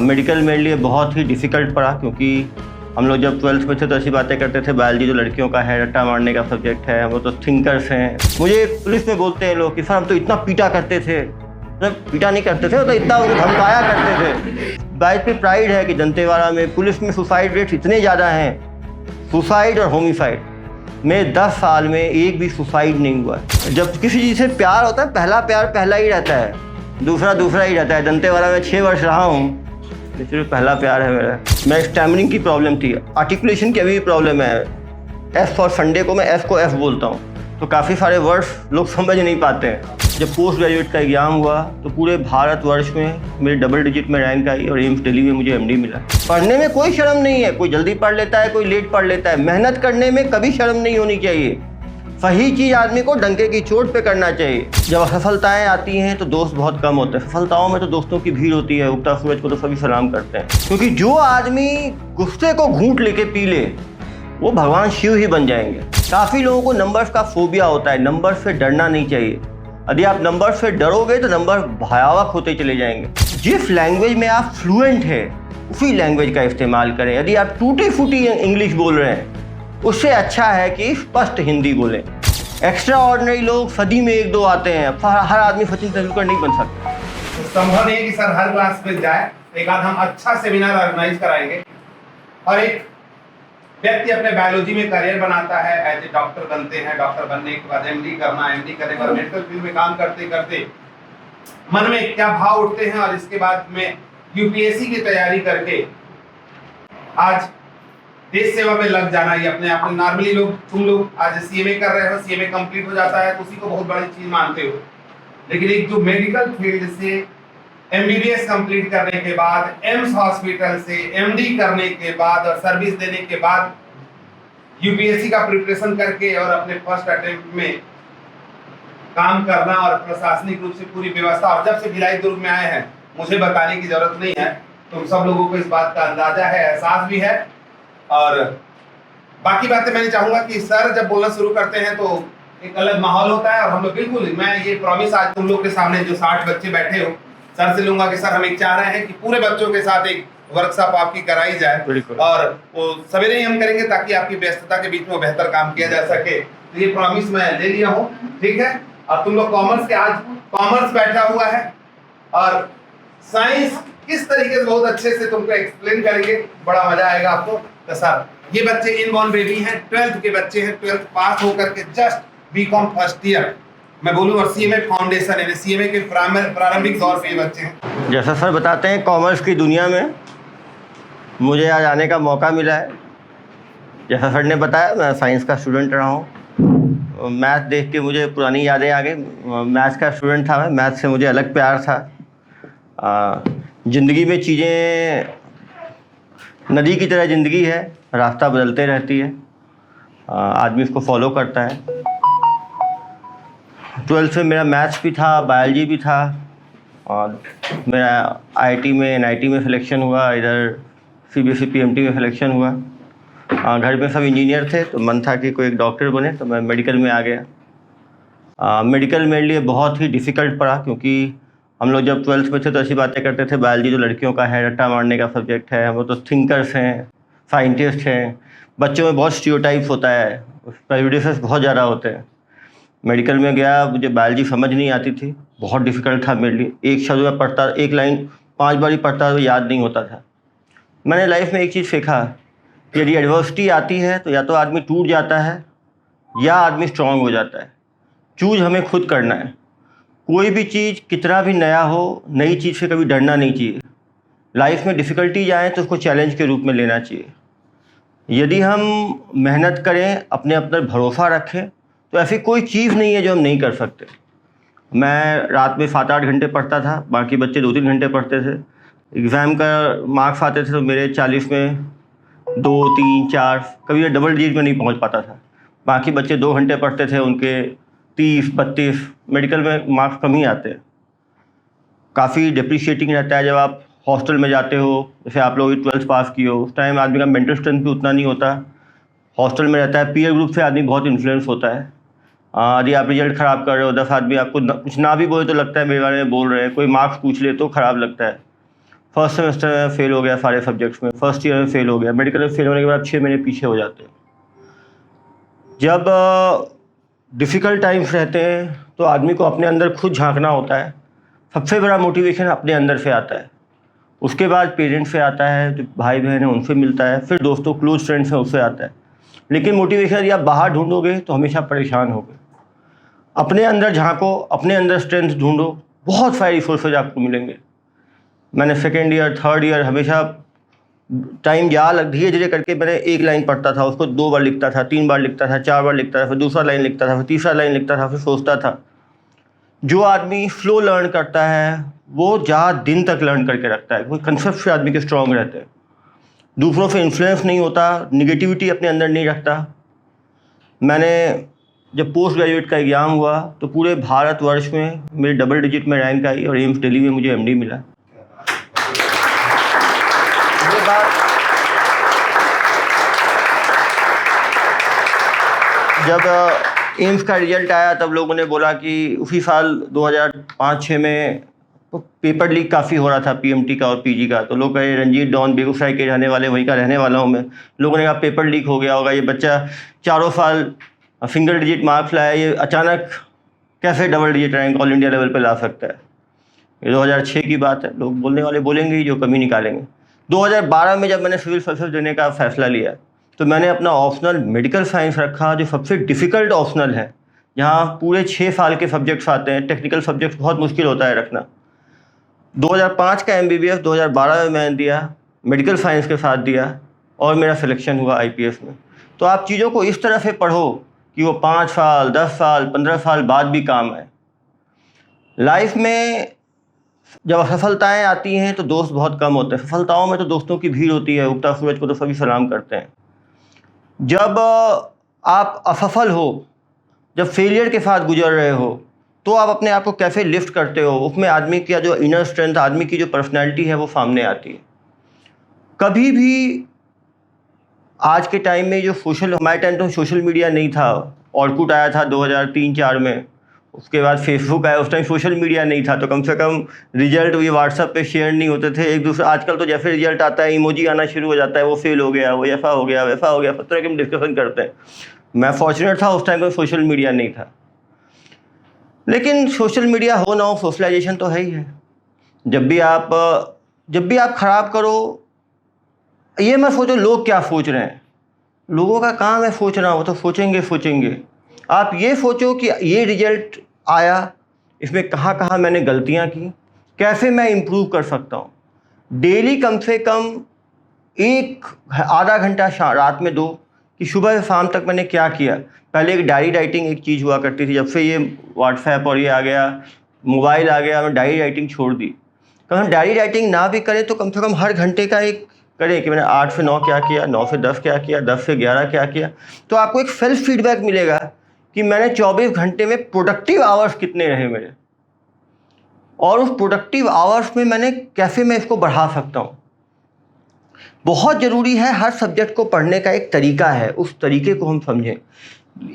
Medical मेरे लिए बहुत ही डिफ़िकल्ट पड़ा, क्योंकि हम लोग जब 12th में थे तो ऐसी बातें करते थे, बायोलॉजी जो लड़कियों का है, रट्टा मारने का सब्जेक्ट है, हम लोग तो थिंकर्स हैं। मुझे पुलिस में बोलते हैं लोग कि सर हम तो इतना पीटा करते थे। मतलब पीटा नहीं करते थे, तो इतना उनको धमकाया करते थे। बाइक पे प्राइड है कि दंतेवाड़ा में पुलिस में सुसाइड रेट्स इतने ज़्यादा हैं, सुसाइड और होमिसाइड में 10 साल में एक भी सुसाइड नहीं हुआ। जब किसी चीज़ से प्यार होता है, पहला प्यार पहला ही रहता है, दूसरा ही रहता है। दंतेवाड़ा में 6 वर्ष रहा हूँ, सिर्फ पहला प्यार है मेरा। मैं स्टैमरिंग की प्रॉब्लम थी, आर्टिकुलेशन की अभी भी प्रॉब्लम है। एस फॉर संडे को मैं एस को एफ बोलता हूँ, तो काफ़ी सारे वर्ड्स लोग समझ नहीं पाते हैं। जब पोस्ट ग्रेजुएट का एग्ज़ाम हुआ तो पूरे भारतवर्ष में मेरे डबल डिजिट में रैंक आई और एम्स दिल्ली में मुझे एमडी मिला। पढ़ने में कोई शर्म नहीं है, कोई जल्दी पढ़ लेता है, कोई लेट पढ़ लेता है। मेहनत करने में कभी शर्म नहीं होनी चाहिए। सही चीज़ आदमी को डंके की चोट पे करना चाहिए। जब असफलताएं आती हैं तो दोस्त बहुत कम होते हैं, सफलताओं में तो दोस्तों की भीड़ होती है। उगता सूरज को तो सभी सलाम करते हैं, क्योंकि जो आदमी गुस्से को घूंट लेके पी ले वो भगवान शिव ही बन जाएंगे। काफ़ी लोगों को नंबर्स का फोबिया होता है, नंबर से डरना नहीं चाहिए। यदि आप नंबर से डरोगे तो नंबर भयावह होते चले जाएंगे। जिस लैंग्वेज में आप फ्लुएंट है उसी लैंग्वेज का इस्तेमाल करें। यदि आप टूटी फूटी इंग्लिश बोल रहे हैं, उससे अच्छा है कि स्पष्ट हिंदी बोलें। एक्स्ट्रा ऑर्डिनरी लोग सदी में 1-2 आते हैं, हर आदमी सचिन तेंदुलकर नहीं बन सकता। तो संभव नहीं है कि सर हर क्लास में जाए। एक आध हम अच्छा सेमिनार ऑर्गेनाइज कराएंगे और एक व्यक्ति अपने बायोलॉजी में करियर बनाता है, एज ए डॉक्टर बनते हैं, डॉक्टर बनने के बाद एमडी करना, एमडी करने के बाद मेडिकल फील्ड में काम करते करते मन में क्या भाव उठते हैं और इसके बाद में यूपीएससी की तैयारी करके आज देश सेवा में लग जाना। ये अपने आप में नॉर्मली तुम लोग आज सीएमए कर रहे हो, सीएमए कंप्लीट हो जाता है तो उसी को बहुत बड़ी चीज मानते हो, लेकिन एक जो मेडिकल फील्ड से एमबीबीएस कंप्लीट करने के बाद, एम्स हॉस्पिटल से एमडी करने के बाद और सर्विस देने के बाद यूपीएससी का प्रिपरेशन करके और अपने फर्स्ट अटेम्प्ट में काम करना और प्रशासनिक रूप से पूरी व्यवस्था, और जब से भिलाई दुर्ग में आए हैं मुझे बताने की जरूरत नहीं है, तुम सब लोगों को इस बात का अंदाजा है, एहसास भी है। और बाकी बातें मैंने चाहूंगा कि सर जब बोलना शुरू करते हैं तो एक अलग माहौल होता है और हम लोग बिल्कुल, मैं ये प्रॉमिस आज तुम लोग के सामने जो 60 बच्चे बैठे हो सर से लूंगा कि सर हम एक चाह रहे हैं कि पूरे बच्चों के साथ एक वर्कशॉप आपकी कराई जाए और वो सवेरे ही हम करेंगे ताकि आपकी व्यस्तता के बीच में बेहतर काम किया जा सके। तो ये प्रॉमिस मैं ले लिया हूँ, ठीक है। और तुम लोग कॉमर्स के, आज कॉमर्स बैठा हुआ है और साइंस किस तरीके से बहुत अच्छे से तुमको एक्सप्लेन करेंगे, बड़ा मजा आएगा आपको। तो सर ये बच्चे इनबॉर्न बेबी हैं, 12th के बच्चे हैं, 12th पास होकर के जस्ट बीकॉम फर्स्ट ईयर मैं बोलूं और सीएमए फाउंडेशन है, सीएमए के प्रारंभिक दौर पे ये बच्चे हैं। जैसा सर बताते हैं, कॉमर्स की दुनिया में मुझे आज आने का मौका मिला है। जैसा सर ने बताया, मैं साइंस का स्टूडेंट रहा हूँ। मैथ देख के मुझे पुरानी यादें आ गई। मैथ्स का स्टूडेंट था मैं, मैथ से मुझे अलग प्यार था। ज़िंदगी में चीज़ें नदी की तरह ज़िंदगी है, रास्ता बदलते रहती है, आदमी उसको फॉलो करता है। 12th में मेरा मैथ्स भी था, बायोलॉजी भी था और मेरा आईआईटी में, एनआईटी में सिलेक्शन हुआ, इधर सीबीएसई पीएमटी में सिलेक्शन हुआ। घर में सब इंजीनियर थे तो मन था कि कोई एक डॉक्टर बने, तो मैं मेडिकल में आ गया। मेडिकल मेरे लिए बहुत ही डिफ़िकल्ट पड़ा, क्योंकि हम लोग जब 12th में थे तो ऐसी बातें करते थे, बायोलॉजी जो लड़कियों का है, रट्टा मारने का सब्जेक्ट है, हम लोग तो थिंकर्स हैं, साइंटिस्ट हैं। बच्चों में बहुत स्टीरियोटाइप्स होता है, प्रेजुडिसेस बहुत ज़्यादा होते हैं। मेडिकल में गया, मुझे बायोलॉजी समझ नहीं आती थी, बहुत डिफ़िकल्ट था मेरे लिए। एक शब्द में पढ़ता, एक लाइन 5 बार ही पढ़ता तो याद नहीं होता था। मैंने लाइफ में एक चीज़ सीखा कि यदि एडवर्सिटी आती है तो या तो आदमी टूट जाता है या आदमी स्ट्रांग हो जाता है। चूज हमें खुद करना है। कोई भी चीज़ कितना भी नया हो, नई चीज़ से कभी डरना नहीं चाहिए। लाइफ में डिफ़िकल्टीज आए तो उसको चैलेंज के रूप में लेना चाहिए। यदि हम मेहनत करें, अपने अंदर भरोसा रखें, तो ऐसी कोई चीज़ नहीं है जो हम नहीं कर सकते। मैं रात में 7-8 घंटे पढ़ता था, बाकी बच्चे 2-3 घंटे पढ़ते थे। एग्ज़ाम का मार्क्स आते थे तो मेरे 40 में 2, 3, 4, कभी डबल डिजिट में नहीं पहुंच पाता था। बाकी बच्चे 2 घंटे पढ़ते थे, उनके 30, 32। मेडिकल में मार्क्स कम ही आते हैं। काफ़ी डिप्रिशिएटिंग रहता है जब आप हॉस्टल में जाते हो। जैसे आप लोग 12th पास किए हो, उस टाइम आदमी का मेंटल स्ट्रेंथ भी उतना नहीं होता। हॉस्टल में रहता है, पीयर ग्रुप से आदमी बहुत इन्फ्लुएंस होता है। यदि आप रिजल्ट ख़राब कर रहे हो, 10 आदमी आपको कुछ ना भी बोले तो लगता है मेरे बारे में बोल रहे हैं, कोई मार्क्स पूछ ले तो ख़राब लगता है। फर्स्ट सेमेस्टर में फेल हो गया सारे सब्जेक्ट्स में, फर्स्ट ईयर में फेल हो गया, मेडिकल में फेल होने के बाद 6 महीने पीछे हो जाते हैं। जब डिफ़िकल्ट टाइम्स रहते हैं तो आदमी को अपने अंदर खुद झांकना होता है। सबसे बड़ा मोटिवेशन अपने अंदर से आता है, उसके बाद पेरेंट्स से आता है, जो भाई बहन हैं उनसे मिलता है, फिर दोस्तों क्लोज फ्रेंड्स हैं उससे आता है। लेकिन मोटिवेशन यदि आप बाहर ढूंढोगे तो हमेशा परेशान होगे। अपने अंदर झांको, अपने अंदर स्ट्रेंथ ढूंढो, बहुत सारे रिसोर्सेज आपको मिलेंगे। मैंने सेकेंड ईयर, थर्ड ईयर हमेशा टाइम धीरे धीरे करके मैंने एक लाइन पढ़ता था, उसको 2 बार लिखता था, 3 बार लिखता था, 4 बार लिखता था, फिर दूसरा लाइन लिखता था, फिर तीसरा लाइन लिखता था, फिर सोचता था। जो आदमी स्लो लर्न करता है वो ज़्यादा दिन तक लर्न करके रखता है, कोई कंसेप्ट से आदमी के स्ट्रॉन्ग रहते हैं, दूसरों से इन्फ्लुएंस नहीं होता, निगेटिविटी अपने अंदर नहीं रखता। मैंने जब पोस्ट ग्रेजुएट का एग्ज़ाम हुआ तो पूरे भारतवर्ष में मेरे डबल डिजिट में रैंक आई और एम्स दिल्ली में मुझे एमडी मिला। ये बात जब एम्स का रिजल्ट आया तब लोगों ने बोला कि उसी साल 2005-06 में पेपर लीक काफ़ी हो रहा था पीएमटी का और पीजी का, तो लोग कहे रंजीत डॉन बेगूसराय के रहने वाले, वहीं का रहने वाला हूँ मैं। लोगों ने कहा पेपर लीक हो गया होगा, ये बच्चा 4 साल सिंगल डिजिट मार्क्स लाया, ये अचानक कैसे double digit rank all India level पे ला सकता है। ये 2006 की बात है, लोग बोलने वाले बोलेंगे ही, जो कमी निकालेंगे। 2012 में जब मैंने सिविल सर्विस देने का फैसला लिया तो मैंने अपना ऑप्शनल मेडिकल साइंस रखा, जो सबसे डिफ़िकल्ट ऑप्शनल है, जहाँ पूरे 6 साल के सब्जेक्ट्स आते हैं। टेक्निकल सब्जेक्ट्स बहुत मुश्किल होता है रखना। 2005 का MBBS 2012 में मैंने दिया, मेडिकल साइंस के साथ दिया और मेरा सिलेक्शन हुआ IPS में। तो आप चीज़ों को इस तरह से पढ़ो कि वो 5 साल, 10 साल, 15 साल बाद भी काम आए। लाइफ में जब असफलताएँ आती हैं तो दोस्त बहुत कम होते हैं, सफलताओं में तो दोस्तों की भीड़ होती है, उगता सूरज को तो सभी सलाम करते हैं। जब आप असफल हो, जब फेलियर के साथ गुजर रहे हो, तो आप अपने आप को कैसे लिफ्ट करते हो, उसमें आदमी का जो इनर स्ट्रेंथ, आदमी की जो पर्सनैलिटी है वो सामने आती है। कभी भी आज के टाइम में जो हमारे टाइम तो सोशल मीडिया नहीं था, ऑर्कुट आया था 2003-04 में, उसके बाद फेसबुक आया, उस टाइम सोशल मीडिया नहीं था, तो कम से कम रिजल्ट ये व्हाट्सएप पे शेयर नहीं होते थे एक दूसरे। आजकल तो जैसे रिजल्ट आता है इमोजी आना शुरू हो जाता है, वो फेल हो गया, वो ऐसा हो गया, वैसा हो गया, सब तरह के हम डिस्कशन करते हैं। मैं फॉर्चुनेट था, उस टाइम पर सोशल मीडिया नहीं था। लेकिन सोशल मीडिया हो ना हो, सोशलाइजेशन तो है ही है। जब भी आप ख़राब करो, ये मत सोचो लोग क्या सोच रहे हैं, लोगों का काम है सोचना, वो तो सोचेंगे। आप ये सोचो कि ये रिजल्ट आया, इसमें कहाँ कहाँ मैंने गलतियाँ की, कैसे मैं इम्प्रूव कर सकता हूँ। डेली कम से कम आधा घंटा रात में दो कि सुबह से शाम तक मैंने क्या किया। पहले एक डायरी राइटिंग एक चीज़ हुआ करती थी, जब से ये व्हाट्सएप और ये आ गया, मोबाइल आ गया, मैं डायरी राइटिंग छोड़ दी। तो हम डायरी राइटिंग ना भी करें तो कम से कम हर घंटे का एक करें कि मैंने 8 से 9 क्या किया, 9 से 10 क्या किया, 10 से 11 क्या किया। तो आपको एक सेल्फ फीडबैक मिलेगा कि मैंने 24 घंटे में प्रोडक्टिव आवर्स कितने रहे मेरे, और उस प्रोडक्टिव आवर्स में मैंने कैसे मैं इसको बढ़ा सकता हूँ। बहुत ज़रूरी है, हर सब्जेक्ट को पढ़ने का एक तरीका है, उस तरीके को हम समझें।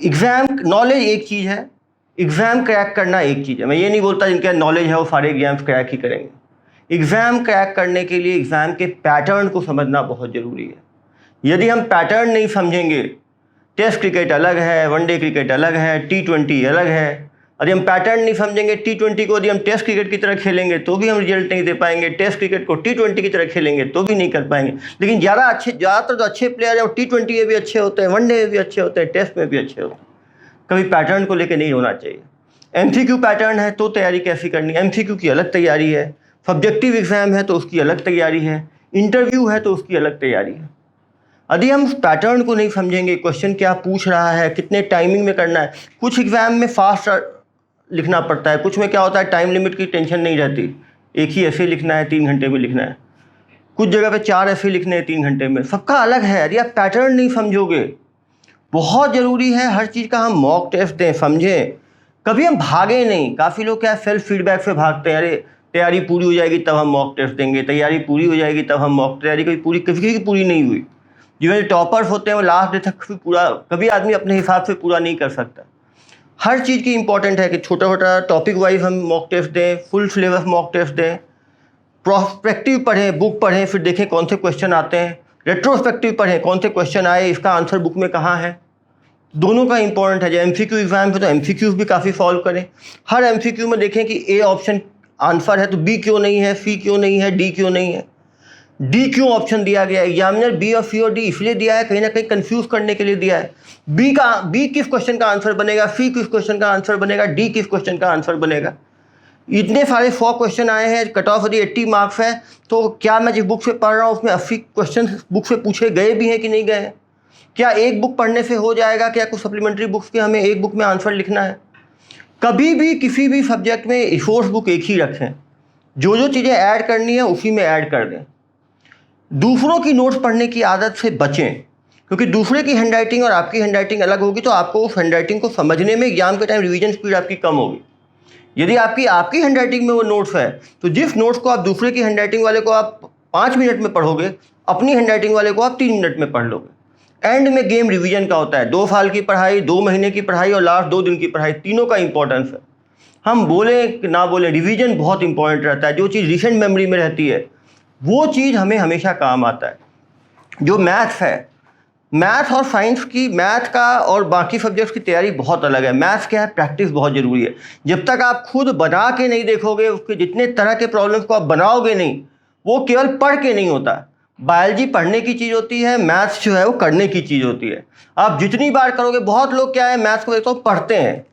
एग्ज़ाम नॉलेज एक चीज़ है, एग्ज़ाम क्रैक करना एक चीज़ है। मैं ये नहीं बोलता जिनका नॉलेज है वो सारे एग्ज़ाम्स क्रैक ही करेंगे। एग्ज़ाम क्रैक करने के लिए एग्ज़ाम के पैटर्न को समझना बहुत ज़रूरी है। यदि हम पैटर्न नहीं समझेंगे, टेस्ट क्रिकेट अलग है, वनडे क्रिकेट अलग है, T20 अलग है, यदि हम पैटर्न नहीं समझेंगे, T20 को यदि हम टेस्ट क्रिकेट की तरह खेलेंगे तो भी हम रिजल्ट नहीं दे पाएंगे, टेस्ट क्रिकेट को T20 की तरह खेलेंगे तो भी नहीं कर पाएंगे। लेकिन ज़्यादातर जो अच्छे प्लेयर हैं वो T20 में भी अच्छे होते हैं, वनडे में भी अच्छे होते हैं, टेस्ट में भी अच्छे होते हैं। कभी पैटर्न को लेकर नहीं होना चाहिए। MCQ पैटर्न है तो तैयारी कैसी करनी है, MCQ की अलग तैयारी है, सब्जेक्टिव एग्ज़ाम है तो उसकी अलग तैयारी है, इंटरव्यू है तो उसकी अलग तैयारी है। यदि हम पैटर्न को नहीं समझेंगे, क्वेश्चन क्या पूछ रहा है, कितने टाइमिंग में करना है। कुछ एग्ज़ाम में फास्ट लिखना पड़ता है, कुछ में क्या होता है टाइम लिमिट की टेंशन नहीं रहती, एक ही ऐसे लिखना है 3 घंटे में लिखना है, कुछ जगह पे 4 ऐसे लिखने हैं 3 घंटे में, सबका अलग है। यदि आप पैटर्न नहीं समझोगे, बहुत ज़रूरी है हर चीज़ का हम मॉक टेस्ट दें, समझें, कभी हम भागें नहीं। काफ़ी लोग क्या सेल्फ फीडबैक से भागते हैं, अरे तैयारी पूरी हो जाएगी तब हम मॉक टेस्ट देंगे, तैयारी पूरी हो जाएगी तब हम मॉक। तैयारी किसी की पूरी नहीं हुई। जो टॉपर्स होते हैं वो लास्ट डे तक कभी आदमी अपने हिसाब से पूरा नहीं कर सकता। हर चीज़ की इंपॉर्टेंट है कि छोटा छोटा टॉपिक वाइज हम मॉक टेस्ट दें, फुल सिलेबस मॉक टेस्ट दें, प्रोस्पेक्टिव पढ़ें, बुक पढ़ें, फिर देखें कौन से क्वेश्चन आते हैं, रेट्रोस्पेक्टिव पढ़ें, कौन से क्वेश्चन आए, इसका आंसर बुक में कहाँ है। दोनों का इंपॉर्टेंट है। जब MCQ एग्जाम है तो MCQs भी काफ़ी सॉल्व करें। हर MCQ में देखें कि A ऑप्शन आंसर है तो B क्यों नहीं है, C क्यों नहीं है, D क्यों नहीं है, D क्यों ऑप्शन दिया गया है। एग्जामिनर B और C और D इसलिए दिया है, कहीं ना कहीं कंफ्यूज करने के लिए दिया है। B किस क्वेश्चन का आंसर बनेगा, C किस क्वेश्चन का आंसर बनेगा, D किस क्वेश्चन का आंसर बनेगा। इतने सारे 100 क्वेश्चन आए हैं, कट ऑफ यदि 80 मार्क्स है तो क्या मैं जिस बुक से पढ़ रहा हूँ उसमें 80 क्वेश्चन बुक से पूछे गए भी हैं कि नहीं गए हैं। क्या एक बुक पढ़ने से हो जाएगा, क्या कुछ सप्लीमेंट्री बुक्स के हमें एक बुक में आंसर लिखना है। कभी भी किसी भी सब्जेक्ट में रिसोर्स बुक एक ही रखें, जो चीज़ें ऐड करनी है उसी में ऐड कर दें। दूसरों की नोट्स पढ़ने की आदत से बचें, क्योंकि दूसरे की हैंडराइटिंग और आपकी हैंडराइटिंग अलग होगी तो आपको उस हैंडराइटिंग को समझने में एग्जाम के टाइम रिवीजन स्पीड आपकी कम होगी। यदि आपकी हैंडराइटिंग में वो नोट्स है तो जिस नोट्स को आप दूसरे की हैंडराइटिंग वाले को आप 5 मिनट में पढ़ोगे, अपनी हैंडराइटिंग वाले को आप 3 मिनट में पढ़ लोगे। एंड में गेम रिवीजन का होता है, 2 साल की पढ़ाई, 2 महीने की पढ़ाई और लास्ट 2 दिन की पढ़ाई, तीनों का इंपॉर्टेंस है। हम बोलें कि ना बोलें, रिवीजन बहुत इंपॉर्टेंट रहता है। जो चीज़ रिसेंट मेमोरी में रहती है वो चीज़ हमें हमेशा काम आता है। जो मैथ्स है, मैथ और साइंस की, मैथ का और बाकी सब्जेक्ट्स की तैयारी बहुत अलग है। मैथ्स क्या है, प्रैक्टिस बहुत ज़रूरी है। जब तक आप खुद बना के नहीं देखोगे, उसके जितने तरह के प्रॉब्लम्स को आप बनाओगे नहीं, वो केवल पढ़ के नहीं होता। बायोलॉजी पढ़ने की चीज़ होती है, मैथ्स जो है वो करने की चीज़ होती है। आप जितनी बार करोगे, बहुत लोग क्या है मैथ्स को देखता हूँ पढ़ते हैं।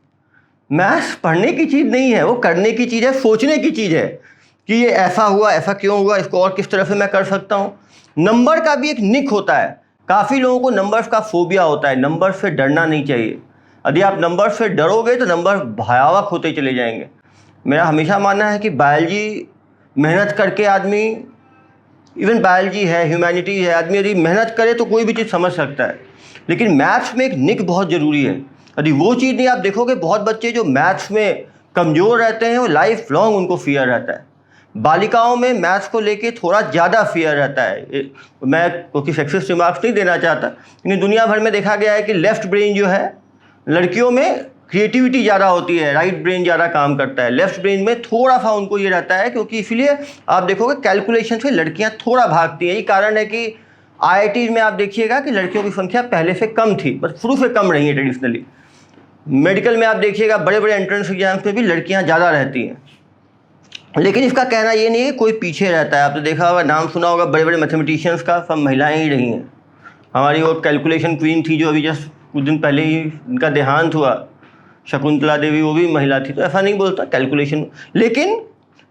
मैथ्स पढ़ने की चीज़ नहीं है, वो करने की चीज़ है, सोचने की चीज़ है कि ये ऐसा हुआ, ऐसा क्यों हुआ, इसको और किस तरह से मैं कर सकता हूँ। नंबर का भी एक निक होता है। काफ़ी लोगों को नंबर्स का फोबिया होता है। नंबर से डरना नहीं चाहिए। यदि आप नंबर से डरोगे तो नंबर भयावह होते चले जाएंगे। मेरा हमेशा मानना है कि बायोलॉजी मेहनत करके आदमी, इवन बायोलॉजी है, ह्यूमैनिटी है, आदमी यदि मेहनत करे तो कोई भी चीज़ समझ सकता है। लेकिन मैथ्स में एक निक बहुत ज़रूरी है। यदि वो चीज़ नहीं, आप देखोगे बहुत बच्चे जो मैथ्स में कमज़ोर रहते हैं वो लाइफ लॉन्ग उनको फियर रहता है। बालिकाओं में मैथ्स को लेके थोड़ा ज़्यादा फियर रहता है। मैं क्योंकि सेक्सिस्ट रिमार्क्स नहीं देना चाहता, लेकिन दुनिया भर में देखा गया है कि लेफ़्ट ब्रेन जो है लड़कियों में क्रिएटिविटी ज़्यादा होती है, राइट ब्रेन ज़्यादा काम करता है। लेफ़्ट ब्रेन में थोड़ा सा उनको ये रहता है, क्योंकि इसलिए आप देखोगे कैलकुलेशन से लड़कियां थोड़ा भागती हैं। यही कारण है कि IIT में आप देखिएगा कि लड़कियों की संख्या पहले से कम थी, बस शुरू से कम रही है ट्रेडिशनली। मेडिकल में आप देखिएगा बड़े बड़े एंट्रेंस एग्जाम्स में भी लड़कियाँ ज़्यादा रहती हैं। लेकिन इसका कहना ये नहीं है कि कोई पीछे रहता है। आपने देखा होगा, नाम सुना होगा बड़े बड़े मैथमेटिशियंस का, सब महिलाएँ ही रही हैं। हमारी वो कैलकुलेशन क्वीन थी जो अभी जस्ट कुछ दिन पहले ही उनका देहांत हुआ, शकुंतला देवी, वो भी महिला थी। तो ऐसा नहीं बोलता कैलकुलेशन, लेकिन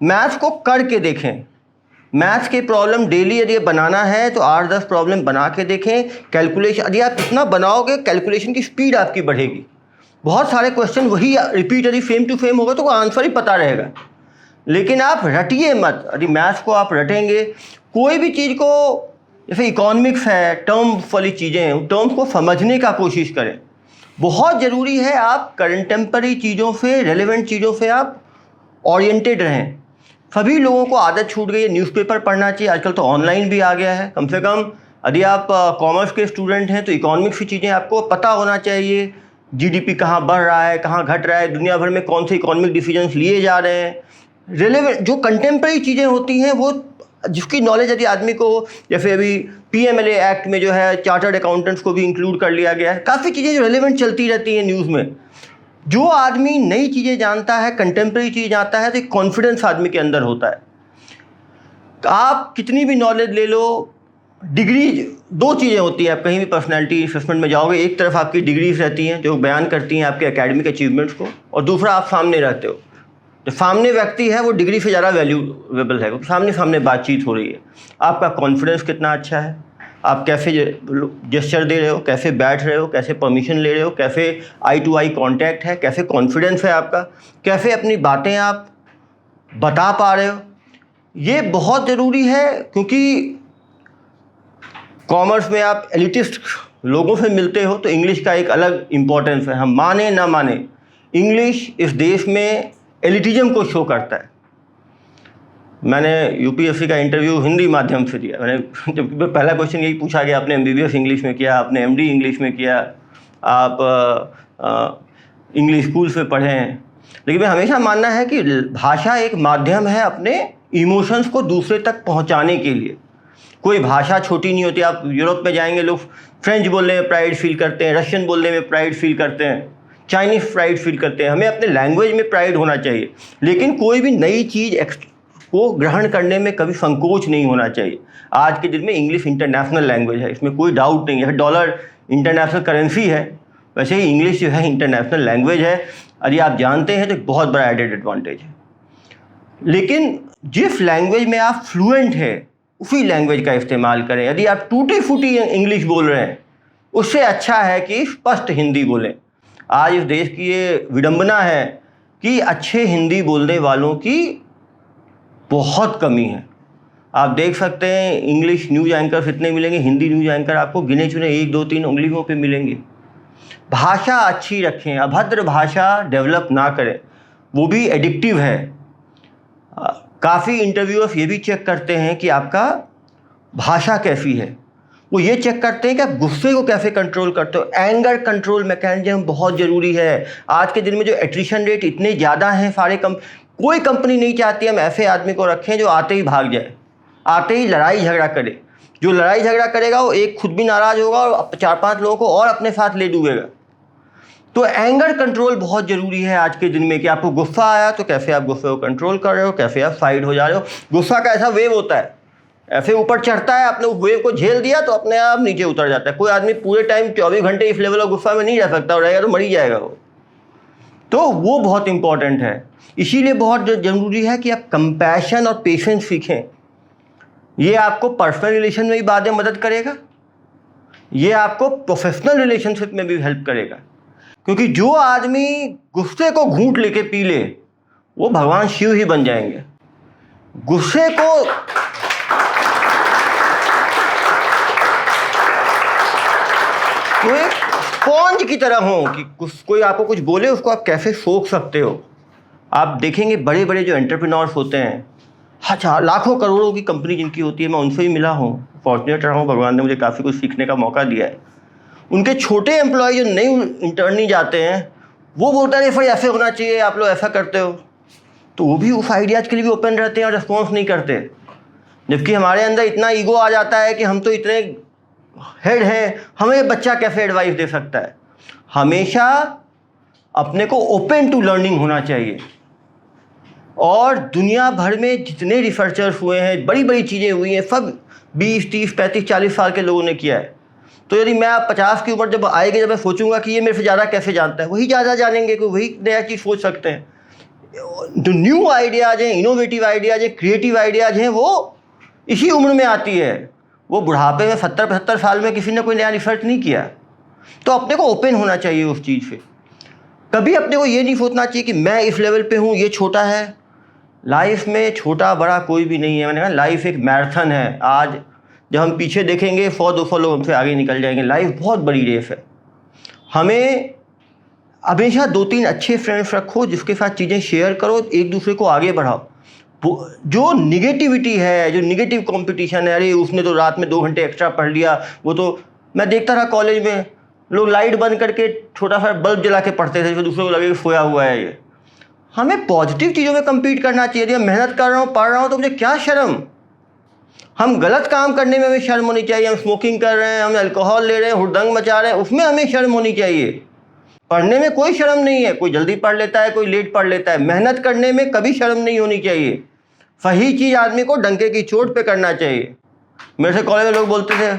मैथ्स को करके देखें। मैथ्स के प्रॉब्लम डेली यदि बनाना है तो 8-10 प्रॉब्लम बना के देखें। कैलकुलेशन यदि आप इतना बनाओगे, कैलकुलेशन की स्पीड आपकी बढ़ेगी। बहुत सारे क्वेश्चन वही रिपीट यदि सेम टू सेम होगा तो आंसर ही पता रहेगा। लेकिन आप रटिए मत। यदि मैथ्स को आप रटेंगे, कोई भी चीज़ को, जैसे इकोनॉमिक्स है, टर्म वाली चीज़ें, टर्म्स को समझने का कोशिश करें। बहुत ज़रूरी है आप कंटेम्पररी चीज़ों से, रेलेवेंट चीज़ों से आप ओरिएंटेड रहें। सभी लोगों को आदत छूट गई है न्यूज़पेपर पढ़ना चाहिए। आजकल तो ऑनलाइन भी आ गया है। कम से कम यदि आप कॉमर्स के स्टूडेंट हैं तो इकोनॉमिक्स की चीज़ें आपको पता होना चाहिए। GDP कहाँ बढ़ रहा है, कहाँ घट रहा है, दुनिया भर में कौन से इकोनॉमिक डिसीजंस लिए जा रहे हैं। रेलेवेंट जो कंटेम्पररी चीज़ें होती हैं, वो जिसकी नॉलेज यदि आदमी को, जैसे अभी PMLA एक्ट में जो है चार्टर्ड अकाउंटेंट्स को भी इंक्लूड कर लिया गया है। काफ़ी चीज़ें जो रेलेवेंट चलती रहती हैं न्यूज़ में। जो आदमी नई चीज़ें जानता है, कंटेम्पररी चीज़ जानता है, तो एक कॉन्फिडेंस आदमी के अंदर होता है। आप कितनी भी नॉलेज ले लो, डिग्री, 2 चीज़ें होती हैं। आप कहीं भी पर्सनैलिटी असेसमेंट में जाओगे, एक तरफ आपकी डिग्रीज रहती हैं जो बयान करती हैं आपके एकेडमिक अचीवमेंट्स को, और दूसरा आप सामने रहते हो। जो सामने व्यक्ति है वो डिग्री से ज़्यादा वैल्यूएबल है, क्योंकि सामने सामने बातचीत हो रही है। आपका कॉन्फिडेंस कितना अच्छा है, आप कैसे जेस्चर दे रहे हो, कैसे बैठ रहे हो, कैसे परमिशन ले रहे हो, कैसे आई टू आई कांटेक्ट है, कैसे कॉन्फिडेंस है आपका, कैसे अपनी बातें आप बता पा रहे हो। ये बहुत ज़रूरी है, क्योंकि कॉमर्स में आप एलिटिस्ट लोगों से मिलते हो तो इंग्लिश का एक अलग इम्पोर्टेंस है। हम माने ना माने, इंग्लिश इस देश में एलिटिज्म को शो करता है। मैंने UPSC का इंटरव्यू हिंदी माध्यम से दिया। मैंने जब पहला क्वेश्चन यही पूछा गया, आपने MBBS इंग्लिश में किया, आपने MD इंग्लिश में किया, आप इंग्लिश स्कूल से पढ़े हैं। लेकिन मैं हमेशा मानना है कि भाषा एक माध्यम है अपने इमोशंस को दूसरे तक पहुंचाने के लिए। कोई भाषा छोटी नहीं होती। आप यूरोप में जाएंगे, लोग फ्रेंच बोलने में प्राइड फील करते हैं, रशियन बोलने में प्राइड फील करते हैं, चाइनीज़ प्राइड फील करते हैं। हमें अपने लैंग्वेज में प्राइड होना चाहिए, लेकिन कोई भी नई चीज़ को ग्रहण करने में कभी संकोच नहीं होना चाहिए। आज के दिन में इंग्लिश इंटरनेशनल लैंग्वेज है, इसमें कोई डाउट नहीं है। डॉलर इंटरनेशनल करेंसी है, वैसे ही इंग्लिश जो है इंटरनेशनल लैंग्वेज है। यदि आप जानते हैं तो एक बहुत बड़ा एडेड एडवांटेज है। लेकिन जिस लैंग्वेज में आप फ्लुएंट है उसी लैंग्वेज का इस्तेमाल करें। यदि आप टूटी फूटी इंग्लिश बोल रहे हैं, उससे अच्छा है कि स्पष्ट हिंदी बोलें। आज इस देश की ये विडंबना है कि अच्छे हिंदी बोलने वालों की बहुत कमी है। आप देख सकते हैं इंग्लिश न्यूज़ एंकर इतने मिलेंगे, हिंदी न्यूज़ एंकर आपको गिने चुने 1, 2, 3 उंगलियों पे मिलेंगे। भाषा अच्छी रखें, अभद्र भाषा डेवलप ना करें, वो भी एडिक्टिव है। काफ़ी इंटरव्यूअर्स ये भी चेक करते हैं कि आपका भाषा कैसी है। वो ये चेक करते हैं कि आप गुस्से को कैसे कंट्रोल करते हो। एंगर कंट्रोल मैकेनिज्म बहुत ज़रूरी है। आज के दिन में जो एट्रिशन रेट इतने ज़्यादा हैं, कोई कंपनी नहीं चाहती हम ऐसे आदमी को रखें जो आते ही भाग जाए, आते ही लड़ाई झगड़ा करे। जो लड़ाई झगड़ा करेगा वो एक खुद भी नाराज़ होगा और 4-5 लोगों को और अपने साथ ले डूबेगा। तो एंगर कंट्रोल बहुत ज़रूरी है आज के दिन में, कि आपको गुस्सा आया तो कैसे आप गुस्से को कंट्रोल कर रहे हो, कैसे आप साइड हो जा रहे हो। गुस्सा का ऐसा वेव होता है, ऐसे ऊपर चढ़ता है, आपने उस वेव को झेल दिया तो अपने आप नीचे उतर जाता है। कोई आदमी पूरे टाइम 24 घंटे इस लेवल ऑफ गुस्सा में नहीं रह सकता, और रहेगा तो मर ही जाएगा वो। तो वो बहुत इंपॉर्टेंट है। इसीलिए बहुत ज़रूरी है कि आप कंपैशन और पेशेंस सीखें। ये आपको पर्सनल रिलेशन में भी बाद में मदद करेगा, ये आपको प्रोफेशनल रिलेशनशिप में भी हेल्प करेगा। क्योंकि जो आदमी गुस्से को घूंट लेके पी ले, वो भगवान शिव ही बन जाएंगे। गुस्से को तो एक स्पॉन्ज की तरह हो कि कोई आपको कुछ बोले उसको आप कैसे सोख सकते हो। आप देखेंगे बड़े बड़े जो एंटरप्रेन्योर्स होते हैं, हजार लाखों करोड़ों की कंपनी जिनकी होती है, मैं उनसे भी मिला हूँ, फॉर्चुनेट रहा हूँ, भगवान ने मुझे काफ़ी कुछ सीखने का मौका दिया है। उनके छोटे एम्प्लॉय जो नई इंटर्नी जाते हैं, वो बोलते हैं फिर ऐसे होना चाहिए, आप लोग ऐसा करते हो, तो वो भी उस आइडियाज़ के लिए भी ओपन रहते हैं और रिस्पॉन्स नहीं करते। जबकि हमारे अंदर इतना ईगो आ जाता है कि हम तो इतने हेड हैं, हमें बच्चा कैसे एडवाइस दे सकता है। हमेशा अपने को ओपन टू लर्निंग होना चाहिए। और दुनिया भर में जितने रिसर्चर्स हुए हैं, बड़ी बड़ी चीज़ें हुई हैं, सब 20, 30, 35, 40 साल के लोगों ने किया है। तो यदि मैं 50 की उम्र जब आएगी, जब मैं सोचूंगा कि ये मेरे से ज़्यादा कैसे जानता है, वही ज़्यादा जानेंगे, कि वही नया चीज़ सोच सकते हैं। जो न्यू आइडियाज़ हैं, इनोवेटिव आइडियाज़ हैं, क्रिएटिव आइडियाज़ हैं, वो इसी उम्र में आती है। वो बुढ़ापे में 70-75 साल में किसी ने कोई नया रिसर्च नहीं किया। तो अपने को ओपन होना चाहिए उस चीज़ से। कभी अपने को ये नहीं सोचना चाहिए कि मैं इस लेवल पे हूँ, ये छोटा है। लाइफ में छोटा बड़ा कोई भी नहीं है। मैंने कहा लाइफ एक मैराथन है। आज जब हम पीछे देखेंगे 100-200 लोग हमसे आगे निकल जाएंगे। लाइफ बहुत बड़ी रेस है। हमें हमेशा 2-3 अच्छे फ्रेंड्स रखो, जिसके साथ चीज़ें शेयर करो, एक दूसरे को आगे बढ़ाओ। जो निगेटिविटी है, जो निगेटिव कंपटीशन है, अरे उसने तो रात में 2 घंटे एक्स्ट्रा पढ़ लिया, वो तो मैं देखता रहा कॉलेज में लोग लाइट बंद करके छोटा सा बल्ब जला के पढ़ते थे, फिर दूसरे को लगे कि सोया हुआ है ये। हमें पॉजिटिव चीज़ों में कम्पीट करना चाहिए। यदि मैं मेहनत कर रहा हूँ, पढ़ रहा हूँ, तो मुझे क्या शर्म। हम गलत काम करने में हमें शर्म होनी चाहिए। हम स्मोकिंग कर रहे हैं, हम अल्कोहल ले रहे हैं, हुड़दंग मचा रहे हैं, उसमें हमें शर्म होनी चाहिए। पढ़ने में कोई शर्म नहीं है। कोई जल्दी पढ़ लेता है, कोई लेट पढ़ लेता है। मेहनत करने में कभी शर्म नहीं होनी चाहिए। सही चीज़ आदमी को डंके की चोट पे करना चाहिए। मेरे से कॉलेज में लोग बोलते थे,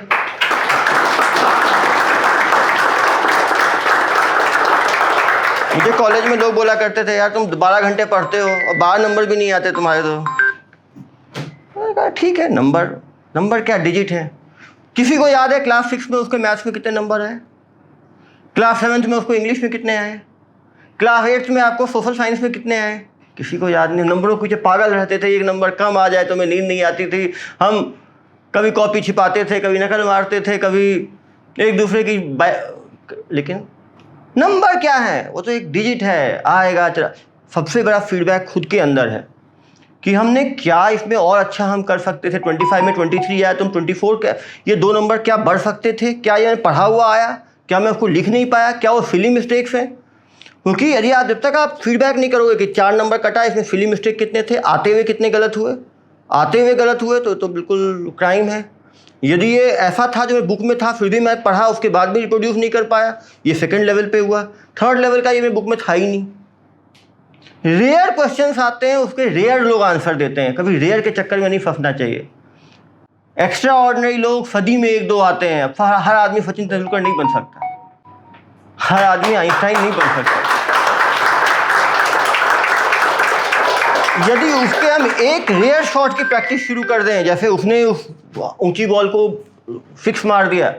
मुझे कॉलेज में लोग बोला करते थे, यार तुम 12 घंटे पढ़ते हो और 12 नंबर भी नहीं आते तुम्हारे। तो मैंने कहा ठीक है, नंबर क्या डिजिट है। किसी को याद है क्लास 6 में उसके मैथ्स में कितने नंबर आए, क्लास 7 में उसको इंग्लिश में कितने आए, क्लास 8 में आपको सोशल साइंस में कितने आए? किसी को याद नहीं। नंबरों के पीछे पागल रहते थे। 1 नंबर कम आ जाए तो हमें नींद नहीं आती थी। हम कभी कॉपी छिपाते थे, कभी नकल मारते थे, कभी एक दूसरे की लेकिन नंबर क्या है? वो तो एक डिजिट है, आएगा चला। सबसे बड़ा फीडबैक खुद के अंदर है कि हमने क्या इसमें और अच्छा हम कर सकते थे। 25 में 23 आया, तुम 24 क्या, ये 2 नंबर क्या बढ़ सकते थे? क्या ये पढ़ा हुआ आया? क्या मैं उसको लिख नहीं पाया? क्या वो सिली मिस्टेक्स हैं? क्योंकि यदि आप जब तक आप फीडबैक नहीं करोगे कि 4 नंबर कटा, इसमें सिली मिस्टेक कितने थे, आते हुए कितने गलत हुए, आते हुए गलत हुए तो बिल्कुल क्राइम है। यदि ये ऐसा था जो बुक में था फिर भी मैं पढ़ा उसके बाद भी रिप्रोड्यूस नहीं कर पाया, ये सेकंड लेवल पे हुआ। थर्ड लेवल का ये मेरे बुक में था ही नहीं। रेयर क्वेश्चंस आते हैं, उसके रेयर लोग आंसर देते हैं। कभी रेयर के चक्कर में नहीं फंसना चाहिए। एक्स्ट्रा ऑर्डिनरी लोग सदी में एक दो आते हैं। हर आदमी सचिन तेंदुलकर नहीं बन सकता, हर आदमी आइंस्टाइन नहीं बन सकता। यदि उसके हम एक रेयर शॉट की प्रैक्टिस शुरू कर दें, जैसे उसने उस ऊंची बॉल को फिक्स मार दिया,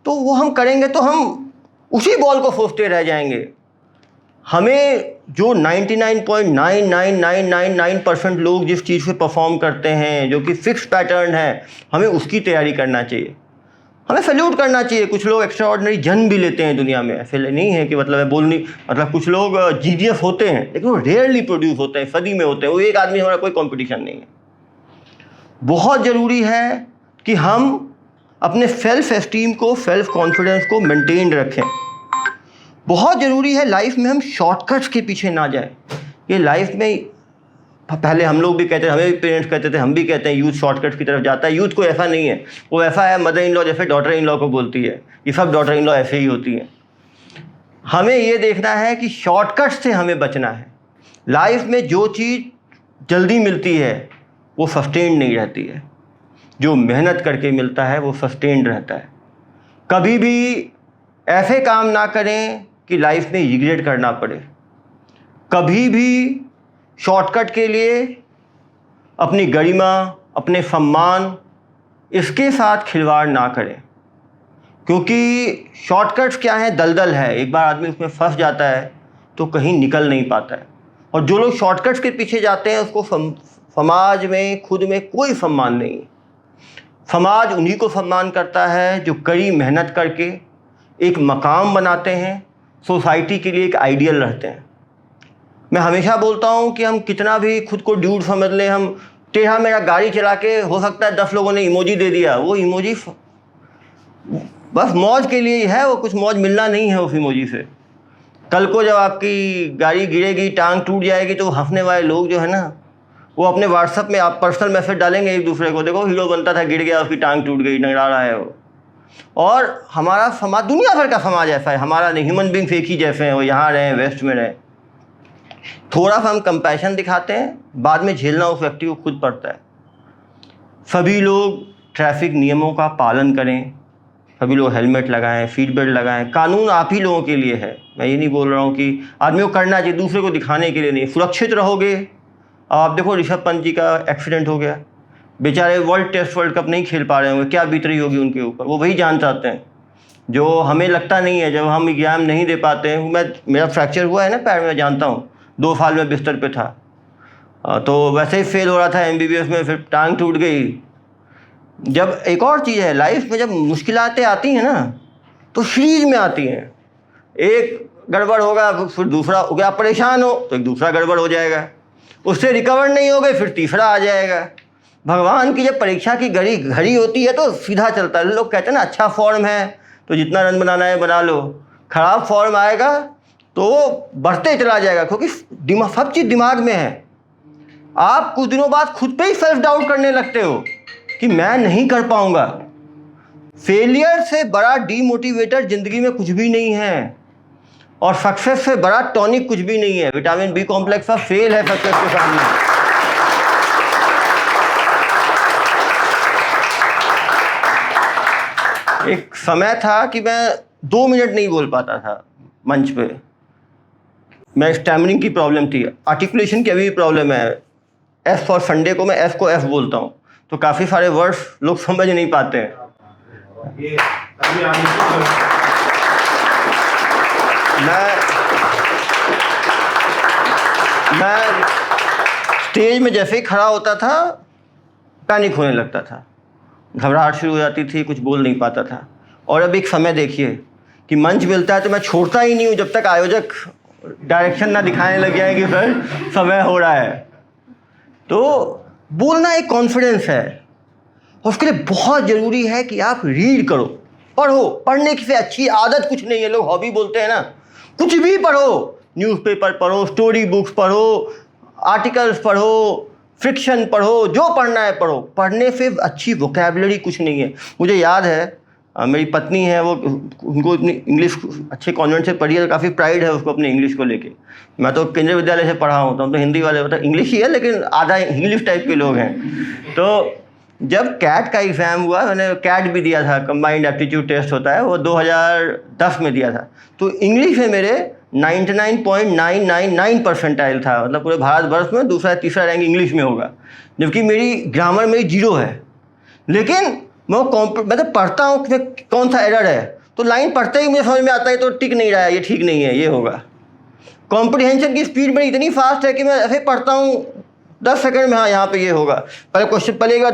तो वो हम करेंगे तो हम उसी बॉल को सोचते रह जाएंगे। हमें जो 99.99999% लोग जिस चीज़ पे परफॉर्म करते हैं, जो कि फिक्स पैटर्न है, हमें उसकी तैयारी करना चाहिए। हमें सैल्यूट करना चाहिए। कुछ लोग एक्स्ट्रा ऑर्डिनरी जन्म भी लेते हैं दुनिया में, ऐसे नहीं है कि मतलब बोलनी, मतलब कुछ लोग जीनियस होते हैं लेकिन वो रेयरली प्रोड्यूस होते हैं, सदी में होते हैं। वो एक आदमी, हमारा कोई कंपटीशन नहीं है। बहुत ज़रूरी है कि हम अपने सेल्फ एस्टीम को, सेल्फ कॉन्फिडेंस को मेंटेन रखें। बहुत ज़रूरी है लाइफ में हम शॉर्टकट्स के पीछे ना जाएं। ये लाइफ में पहले हम लोग भी कहते थे, हमें भी पेरेंट्स कहते थे, हम भी कहते हैं यूथ शॉर्टकट्स की तरफ जाता है। यूथ को ऐसा नहीं है, वो ऐसा है मदर इन लॉ जैसे डॉटर इन लॉ को बोलती है, ये सब डॉटर इन लॉ ऐसे ही होती हैं। हमें ये देखना है कि शॉर्टकट से हमें बचना है। लाइफ में जो चीज़ जल्दी मिलती है वो सस्टेन्ड नहीं रहती है, जो मेहनत करके मिलता है वो सस्टेन्ड रहता है। कभी भी ऐसे काम ना करें कि लाइफ में रिग्रेट करना पड़े। कभी भी शॉर्टकट के लिए अपनी गरिमा, अपने सम्मान, इसके साथ खिलवाड़ ना करें, क्योंकि शॉर्टकट्स क्या है, दलदल है। एक बार आदमी उसमें फंस जाता है तो कहीं निकल नहीं पाता है। और जो लोग शॉर्टकट्स के पीछे जाते हैं उसको समाज में, खुद में कोई सम्मान नहीं। समाज उन्हीं को सम्मान करता है जो कड़ी मेहनत करके एक मकाम बनाते हैं, सोसाइटी के लिए एक आइडियल रहते हैं। मैं हमेशा बोलता हूँ कि हम कितना भी खुद को ड्यूड समझ लें, हम टेढ़ा मेरा गाड़ी चला के, हो सकता है 10 लोगों ने इमोजी दे दिया, वो इमोजी बस मौज के लिए ही है, वो कुछ मौज मिलना नहीं है उस इमोजी से। कल को जब आपकी गाड़ी गिरेगी, टांग टूट जाएगी, तो हंसने वाले लोग जो है ना, वो अपने व्हाट्सएप में आप पर्सनल मैसेज डालेंगे एक दूसरे को, देखो हीरो बनता था, गिर गया, उसकी टांग टूट गई, नगड़ा रहा है वो। और हमारा समाज, दुनिया भर का समाज ऐसा है, हमारा नहीं, ह्यूमन बींग्स एक ही जैसे हैं, वो यहाँ रहें, वेस्ट में रहें। थोड़ा सा हम कंपैशन दिखाते हैं, बाद में झेलना उस व्यक्ति को खुद पड़ता है। सभी लोग ट्रैफिक नियमों का पालन करें, सभी लोग हेलमेट लगाएं, सीट बेल्ट लगाएं। कानून आप ही लोगों के लिए है। मैं ये नहीं बोल रहा हूँ कि आदमी को करना चाहिए, दूसरे को दिखाने के लिए नहीं। सुरक्षित रहोगे। आप देखो ऋषभ पंत जी का एक्सीडेंट हो गया, बेचारे वर्ल्ड कप नहीं खेल पा रहे होंगे, क्या बीत रही होगी उनके ऊपर, वो वही जान चाहते हैं जो हमें लगता नहीं है। जब हम एग्जाम नहीं दे पाते हैं, मेरा फ्रैक्चर हुआ है ना पैर में, जानता हूँ, 2 साल में बिस्तर पे था, तो वैसे ही फेल हो रहा था MBBS में, फिर टांग टूट गई। जब एक और चीज़ है लाइफ में, जब मुश्किलातें आती हैं ना तो सीरीज में आती हैं। एक गड़बड़ होगा, फिर दूसरा हो गया, आप परेशान हो तो एक दूसरा गड़बड़ हो जाएगा, उससे रिकवर नहीं हो गए फिर तीसरा आ जाएगा। भगवान की जब परीक्षा की घड़ी होती है तो सीधा चलता है। लोग कहते हैं ना, अच्छा फॉर्म है तो जितना रन बनाना है बना लो, खराब फॉर्म आएगा तो बढ़ते चला जाएगा, क्योंकि सब चीज़ दिमाग में है। आप कुछ दिनों बाद खुद पे ही सेल्फ डाउट करने लगते हो कि मैं नहीं कर पाऊंगा। फेलियर से बड़ा डीमोटिवेटर जिंदगी में कुछ भी नहीं है, और सक्सेस से बड़ा टॉनिक कुछ भी नहीं है। विटामिन B कॉम्प्लेक्स का फेल है सक्सेस के सामने। एक समय था कि मैं 2 मिनट नहीं बोल पाता था मंच पे। मैं स्टैमरिंग की प्रॉब्लम थी, आर्टिकुलेशन की अभी भी प्रॉब्लम है। एस फॉर संडे को मैं एस को एफ बोलता हूँ, तो काफ़ी सारे वर्ड्स लोग समझ नहीं पाते हैं। मैं स्टेज में जैसे ही खड़ा होता था पैनिक होने लगता था, घबराहट शुरू हो जाती थी, कुछ बोल नहीं पाता था। और अब एक समय देखिए कि मंच मिलता है तो मैं छोड़ता ही नहीं हूँ जब तक आयोजक डायरेक्शन ना दिखाने लग जाए कि सर समय हो रहा है। तो बोलना एक कॉन्फिडेंस है, और उसके लिए बहुत ज़रूरी है कि आप रीड करो, पढ़ो। पढ़ने की से अच्छी आदत कुछ नहीं है। लोग हॉबी बोलते हैं ना, कुछ भी पढ़ो, न्यूज़पेपर पढ़ो, स्टोरी बुक्स पढ़ो, आर्टिकल्स पढ़ो, फ्रिक्शन पढ़ो, जो पढ़ना है पढ़ो, पढ़ने से अच्छी वोकेबलरी कुछ नहीं है। मुझे याद है मेरी पत्नी है, वो उनको इतनी इंग्लिश अच्छे कॉन्वेंट से पढ़ी है, तो काफ़ी प्राइड है उसको अपने इंग्लिश को लेके। मैं तो केंद्रीय विद्यालय से पढ़ा हूँ, तो हम तो हिंदी वाले, मतलब इंग्लिश ही है लेकिन आधा इंग्लिश टाइप के लोग हैं। तो जब कैट का एग्ज़ाम हुआ, मैंने कैट भी दिया था, कंबाइंड एप्टीट्यूड टेस्ट होता है, वो 2010 में दिया था। तो इंग्लिश में मेरे 99.999 परसेंटाइल था, मतलब पूरे भारतवर्ष में दूसरा तीसरा रैंक इंग्लिश में होगा, जबकि मेरी ग्रामर मेरी 0 है। लेकिन मैं तो पढ़ता हूँ कि कौन सा एरर है, तो लाइन पढ़ते ही मुझे समझ में आता है तो टिक नहीं रहा है, ये ठीक नहीं है, ये होगा। कॉम्प्रिहेंशन की स्पीड मेरी इतनी फास्ट है कि मैं ऐसे पढ़ता हूँ 10 सेकंड में, हाँ यहाँ पे ये होगा। पहले क्वेश्चन, पहले एक बार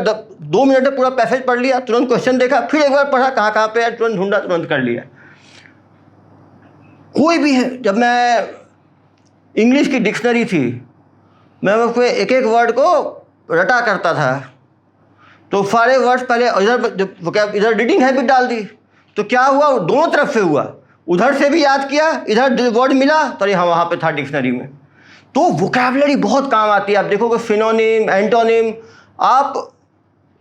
2 मिनट में पूरा पैसेज पढ़ लिया, तुरंत क्वेश्चन देखा, फिर एक बार पढ़ा कहाँ कहाँ पे है, तुरंत ढूंढा, तुरंत कर लिया। कोई भी है, जब मैं इंग्लिश की डिक्शनरी थी, मैं उसको एक एक वर्ड को रटा करता था, तो सारे वर्ड्स पहले इधर रीडिंग हैबिट डाल दी, तो क्या हुआ, दोनों तरफ से हुआ, उधर से भी याद किया, इधर वर्ड मिला तो हाँ वहाँ पे था डिक्शनरी में। तो वोकैबुलरी बहुत काम आती है। आप देखोगे सिनोनिम, एंटोनिम, आप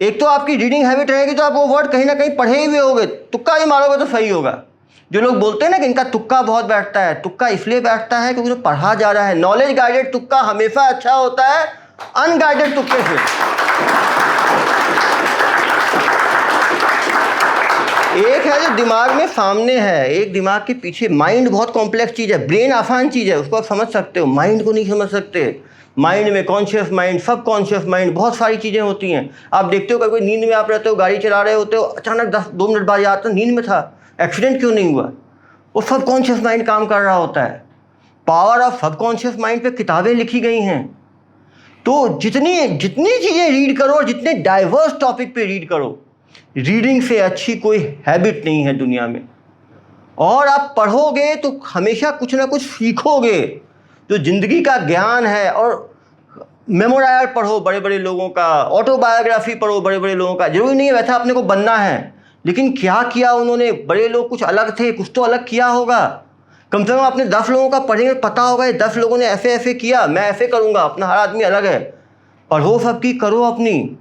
एक तो आपकी रीडिंग हैबिट रहेगी तो आप वो वर्ड कहीं ना कहीं पढ़े ही हुए होगे, तुक्का ही मारोगे तो सही होगा। जो लोग बोलते हैं ना कि इनका तुक्का बहुत बैठता है, तुक्का इसलिए बैठता है क्योंकि जो पढ़ा जा रहा है, नॉलेज गाइडेड तुक्का हमेशा अच्छा होता है अनगाइडेड तुक्के से। एक है जो दिमाग में सामने है, एक दिमाग के पीछे। माइंड बहुत कॉम्प्लेक्स चीज़ है, ब्रेन आसान चीज़ है, उसको आप समझ सकते हो, माइंड को नहीं समझ सकते। माइंड में कॉन्शियस माइंड, सब कॉन्शियस माइंड, बहुत सारी चीज़ें होती हैं। आप देखते हो कभी नींद में आप रहते हो, गाड़ी चला रहे होते हो, अचानक 2 मिनट बाद याद आता, नींद में था, एक्सीडेंट क्यों नहीं हुआ, वो सब कॉन्शियस माइंड काम कर रहा होता है। पावर ऑफ सबकॉन्शियस माइंड पे किताबें लिखी गई हैं। तो जितनी चीज़ें रीड करो और जितने डाइवर्स टॉपिक पे रीड करो, रीडिंग से अच्छी कोई हैबिट नहीं है दुनिया में। और आप पढ़ोगे तो हमेशा कुछ ना कुछ सीखोगे, जो ज़िंदगी का ज्ञान है। और मेमोरायर पढ़ो बड़े बड़े लोगों का, ऑटोबायोग्राफी पढ़ो बड़े बड़े लोगों का। जरूरी नहीं है वैसा अपने को बनना है, लेकिन क्या किया उन्होंने, बड़े लोग कुछ अलग थे, कुछ तो अलग किया होगा। कम से कम आपने 10 लोगों का पढ़ेंगे, पता होगा ये 10 लोगों ने ऐसे ऐसे किया, मैं ऐसे करूँगा। अपना हर आदमी अलग है, पढ़ो सबकी, करो अपनी।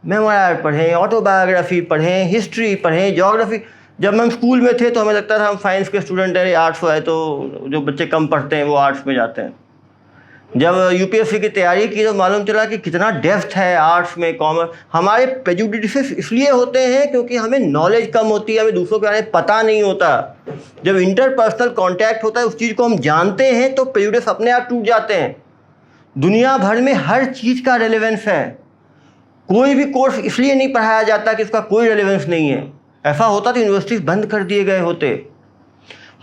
मेमोरायर पढ़ें, ऑटोबायोग्राफी पढ़ें, हिस्ट्री पढ़ें, ज्योग्राफी। जब हम स्कूल में थे तो हमें लगता था हम साइंस के स्टूडेंट हैं, आर्ट्स है, तो जो बच्चे कम पढ़ते हैं वो आर्ट्स में जाते हैं। जब यूपीएससी की तैयारी की तो मालूम चला कि कितना डेप्थ है आर्ट्स में, कॉमर्स। हमारे प्रेजुडिसेस इसलिए होते हैं क्योंकि हमें नॉलेज कम होती है, हमें दूसरों के बारे में पता नहीं होता। जब इंटरपर्सनल कॉन्टैक्ट होता है, उस चीज़ को हम जानते हैं, तो प्रेजुडिस अपने आप टूट जाते हैं। दुनिया भर में हर चीज़ का रेलेवेंस है। कोई भी कोर्स इसलिए नहीं पढ़ाया जाता कि उसका कोई रेलेवेंस नहीं है। ऐसा होता तो यूनिवर्सिटीज़ बंद कर दिए गए होते।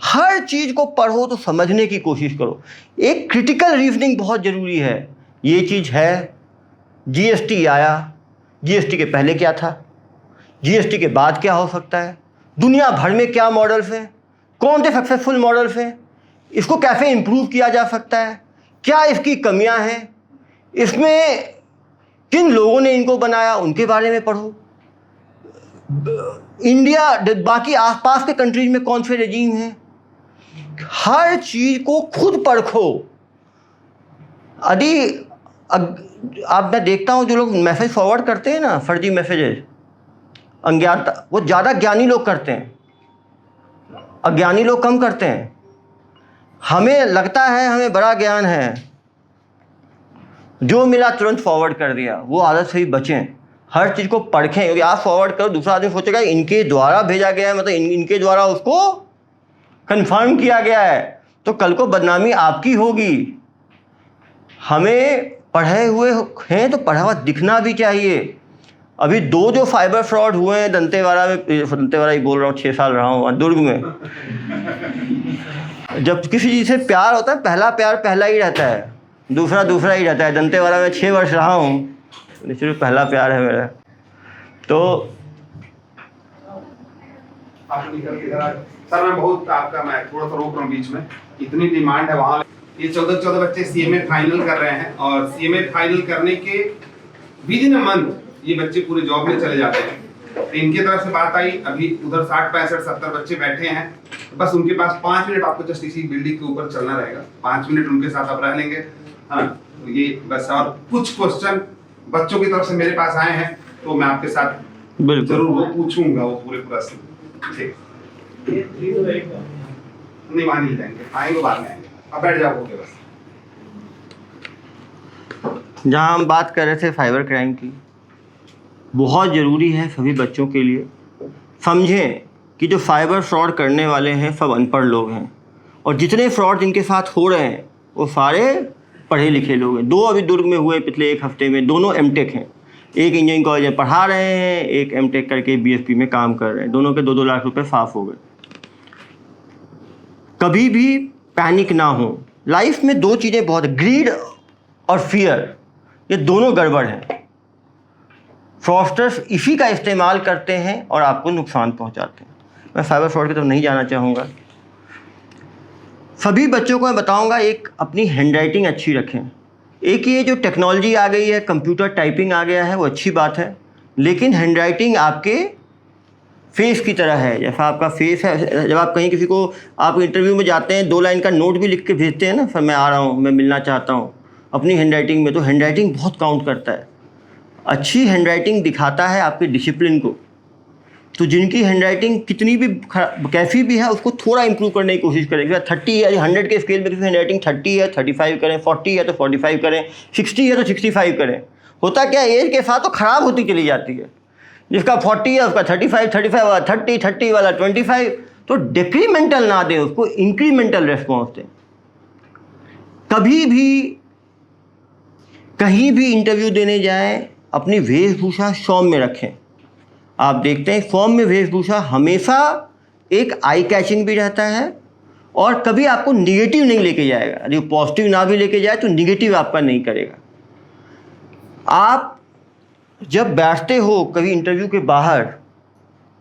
हर चीज़ को पढ़ो तो समझने की कोशिश करो। एक क्रिटिकल रीजनिंग बहुत ज़रूरी है। ये चीज़ है, जीएसटी आया, जीएसटी के पहले क्या था, जीएसटी के बाद क्या हो सकता है, दुनिया भर में क्या मॉडल्स हैं, कौन से सक्सेसफुल मॉडल्स हैं, इसको कैसे इम्प्रूव किया जा सकता है, क्या इसकी कमियां हैं, इसमें किन लोगों ने इनको बनाया, उनके बारे में पढ़ो। इंडिया, बाकी आसपास के कंट्रीज में कौन से रेजीम हैं, हर चीज़ को खुद परखो। आप, मैं देखता हूँ जो लोग मैसेज फॉरवर्ड करते हैं ना, फर्जी मैसेजेस, अज्ञानता, वो ज़्यादा ज्ञानी लोग करते हैं, अज्ञानी लोग कम करते हैं। हमें लगता है हमें बड़ा ज्ञान है, जो मिला तुरंत फॉरवर्ड कर दिया। वो आदत से ही बचें, हर चीज़ को परखें। क्योंकि आप फॉरवर्ड करो, दूसरा आदमी सोचेगा इनके द्वारा भेजा गया है, मतलब इनके द्वारा उसको कंफर्म किया गया है, तो कल को बदनामी आपकी होगी। हमें पढ़े हुए हैं तो पढ़ा हुआ दिखना भी चाहिए। अभी 2 जो साइबर फ्रॉड हुए हैं दंतेवाड़ा में, दंतेवाड़ा ही बोल रहा हूँ, 6 साल रहा हूँ दुर्ग में। जब किसी चीज़ से प्यार होता है, पहला प्यार पहला ही रहता है, दूसरा दूसरा ही रहता है। दंतेवाड़ा में 6 वर्ष रहा हूँ, सिर्फ पहला प्यार है मेरा। तो सर मैं बहुत आपका, मैं थोड़ा सा रोक रहा हूँ बीच में, इतनी डिमांड है वहाँ। ये 14 बच्चे सीएमए फाइनल कर रहे हैं, और सीएमए फाइनल करने के विदिन अ मंथ ये बच्चे पूरे जॉब में चले जाते हैं। तो इनकी तरफ से बात आई, अभी उधर 60, 65, 70 बच्चे बैठे हैं, बस उनके पास 5 मिनट आपको जस्ट इसी बिल्डिंग के ऊपर चलना रहेगा। 5 मिनट उनके साथ आप रह लेंगे, हाँ ये बस। और कुछ क्वेश्चन बच्चों की तरफ से मेरे पास आए हैं तो मैं आपके साथ बिल्कुल जरूर वो पूछूंगा वो पूरे प्रश्न। ठीक, नहीं वहां नहीं जाएंगे, आएंगे बाद में आएंगे, अब बैठ जाओगे बस। जहाँ हम बात कर रहे थे साइबर क्राइम की, बहुत ज़रूरी है सभी बच्चों के लिए समझें कि जो साइबर फ्रॉड करने वाले हैं सब अनपढ़ लोग हैं, और जितने फ्रॉड जिनके साथ हो रहे हैं वो सारे पढ़े लिखे लोग हैं। 2 अभी दुर्ग में हुए पिछले 1 हफ्ते में, दोनों एमटेक हैं। एक इंजीनियरिंग कॉलेज में पढ़ा रहे हैं, एक एमटेक करके बीएसपी में काम कर रहे हैं। दोनों के 2-2 लाख रुपए साफ हो गए। कभी भी पैनिक ना हो। लाइफ में 2 चीज़ें बहुत, ग्रीड और फियर, ये दोनों गड़बड़ हैं। फ्रॉडस्टर्स इसी का इस्तेमाल करते हैं और आपको नुकसान पहुंचाते हैं। मैं साइबर फ्रॉड की तरफ नहीं जाना चाहूँगा। सभी बच्चों को मैं बताऊंगा, एक अपनी हैंडराइटिंग अच्छी रखें। एक ये जो टेक्नोलॉजी आ गई है, कंप्यूटर टाइपिंग आ गया है, वो अच्छी बात है, लेकिन हैंडराइटिंग आपके फेस की तरह है। जैसा आपका फेस है, जब आप कहीं किसी को, आप इंटरव्यू में जाते हैं, 2 लाइन का नोट भी लिख के भेजते हैं ना, सर मैं आ रहा हूँ, मैं मिलना चाहता हूँ, अपनी हैंडराइटिंग में, तो हैंडराइटिंग बहुत काउंट करता है। अच्छी हैंडराइटिंग दिखाता है आपके डिसिप्लिन को। तो जिनकी हैंडराइटिंग कितनी भी कैसी भी है, उसको थोड़ा इंप्रूव करने की कोशिश करें। 30 है, 100 के स्केल में किसी हैंडराइटिंग 30 है, 35 करें, 40 है तो 45 करें, 60 है तो 65 करें। होता क्या, एज के साथ तो ख़राब होती चली जाती है। जिसका 40 है उसका 35 वाला 30 वाला 25। तो डिक्रीमेंटल ना दें उसको, इंक्रीमेंटल रेस्पॉन्स दें। कभी भी कहीं भी इंटरव्यू देने जाएं, अपनी वेशभूषा सौम्य रखें। आप देखते हैं फॉर्म में वेशभूषा हमेशा एक आई कैचिंग भी रहता है और कभी आपको निगेटिव नहीं लेके जाएगा। यदि पॉजिटिव ना भी लेके जाए तो निगेटिव आपका नहीं करेगा। आप जब बैठते हो कभी इंटरव्यू के बाहर,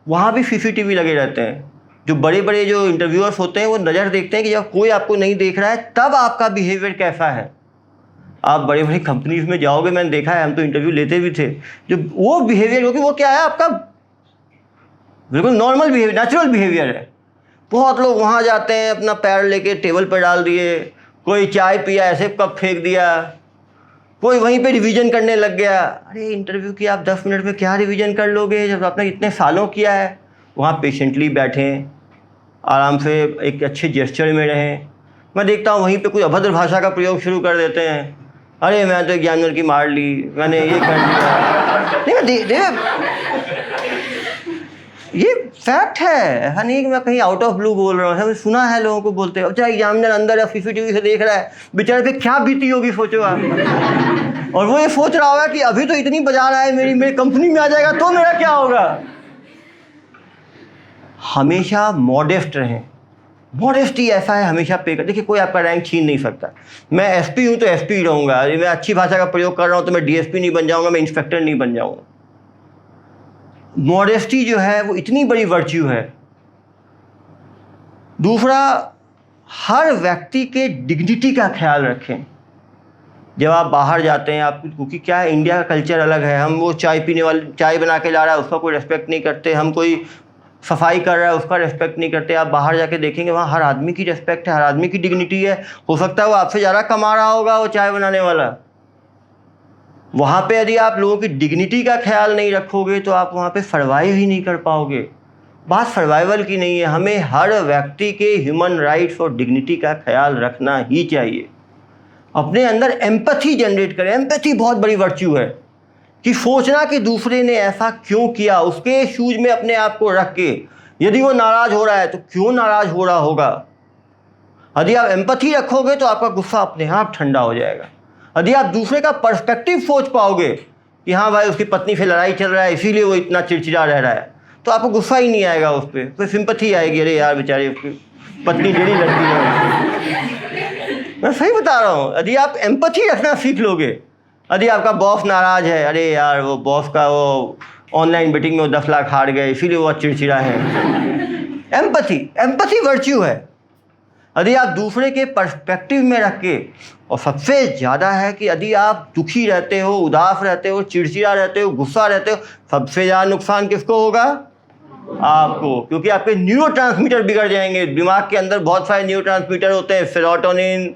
वहाँ भी सीसीटीवी लगे रहते हैं। जो बड़े बड़े जो इंटरव्यूअर्स होते हैं वो नज़र देखते हैं कि जब कोई आपको नहीं देख रहा है तब आपका बिहेवियर कैसा है। आप बड़ी बड़ी कंपनीज में जाओगे, मैंने देखा है, हम तो इंटरव्यू लेते भी थे, जो वो बिहेवियर होगी वो क्या है, आपका बिल्कुल नॉर्मल बिहेवियर, नेचुरल बिहेवियर है। बहुत लोग वहाँ जाते हैं, अपना पैर लेके टेबल पर डाल दिए, कोई चाय पिया ऐसे कप फेंक दिया, कोई वहीं पे रिवीजन करने लग गया। अरे इंटरव्यू की आप 10 मिनट में क्या रिवीजन कर लोगे जब आपने इतने सालों किया है। वहाँ पेशेंटली बैठें, आराम से एक अच्छे जेस्चर में रहें। मैं देखता हूँ वहीं पे कोई अभद्र भाषा का प्रयोग शुरू कर देते हैं। अरे मैं तो एग्जामिनर की मार ली, मैंने ये कर लिया। नहीं, ये फैक्ट है, ऐसा नहीं कि मैं कहीं आउट ऑफ ब्लू बोल रहा हूँ। मैंने सुना है लोगों को बोलते हैं, अच्छा एग्जामिनर अंदर सीसीटीवी से देख रहा है, बेचारे पे क्या बीती होगी सोचो आप। और वो ये सोच रहा होगा कि अभी तो इतनी बजा रहा है, मेरी कंपनी में आ जाएगा तो मेरा क्या होगा। हमेशा मॉडेस्ट रहें। मॉडेस्टी ऐसा है, हमेशा पे कर। देखिए कोई आपका रैंक छीन नहीं सकता। मैं एसपी हूँ तो एसपी रहूँगा, मैं अच्छी भाषा का प्रयोग कर रहा हूँ तो मैं डीएसपी नहीं बन जाऊँगा, मैं इंस्पेक्टर नहीं बन जाऊँगा। मॉडेस्टी जो है वो इतनी बड़ी वर्च्यू है। दूसरा, हर व्यक्ति के डिग्निटी का ख्याल रखें। जब आप बाहर जाते हैं, आप, क्योंकि क्या है, इंडिया का कल्चर अलग है। हम वो चाय पीने वाले चाय बना के ला रहा है उसका कोई रेस्पेक्ट नहीं करते, हम कोई सफाई कर रहा है उसका रेस्पेक्ट नहीं करते। आप बाहर जाके देखेंगे वहाँ हर आदमी की रेस्पेक्ट है, हर आदमी की डिग्निटी है। हो सकता है वो आपसे ज़्यादा कमा रहा होगा वो चाय बनाने वाला। वहाँ पे यदि आप लोगों की डिग्निटी का ख्याल नहीं रखोगे तो आप वहाँ पे सर्वाइव ही नहीं कर पाओगे। बात सर्वाइवल की नहीं है, हमें हर व्यक्ति के ह्यूमन राइट्स और डिग्निटी का ख्याल रखना ही चाहिए। अपने अंदर एम्पैथी जनरेट करें। एम्पैथी बहुत बड़ी वर्च्यू है कि सोचना कि दूसरे ने ऐसा क्यों किया, उसके शूज में अपने आप को रख के, यदि वो नाराज़ हो रहा है तो क्यों नाराज़ हो रहा होगा। यदि आप एम्पैथी रखोगे तो आपका गुस्सा अपने आप ठंडा हो जाएगा। यदि आप दूसरे का पर्सपेक्टिव सोच पाओगे कि हाँ भाई उसकी पत्नी से लड़ाई चल रहा है इसीलिए वो इतना चिड़चिड़ा रह रहा है, तो आपको गुस्सा ही नहीं आएगा उस पर, फिर सिंपैथी आएगी। अरे यार बेचारे उसकी पत्नी डेढ़ी लड़की है। मैं सही बता रहा हूँ। यदि आप एम्पैथी रखना सीख लोगे, यदि आपका बॉस नाराज़ है, अरे यार वो बॉस का वो ऑनलाइन मीटिंग में वो 10 लाख हार गए इसीलिए वो चिड़चिड़ा है। एम्पैथी वर्च्यू है। यदि आप दूसरे के पर्सपेक्टिव में रख के, और सबसे ज़्यादा है कि यदि आप दुखी रहते हो, उदास रहते हो, चिड़चिड़ा रहते हो, गुस्सा रहते हो, सबसे ज़्यादा नुकसान किसको होगा? आपको, क्योंकि आपके न्यूरोट्रांसमीटर बिगड़ जाएंगे। दिमाग के अंदर बहुत सारे न्यूरोट्रांसमीटर होते हैं, सेरोटोनिन,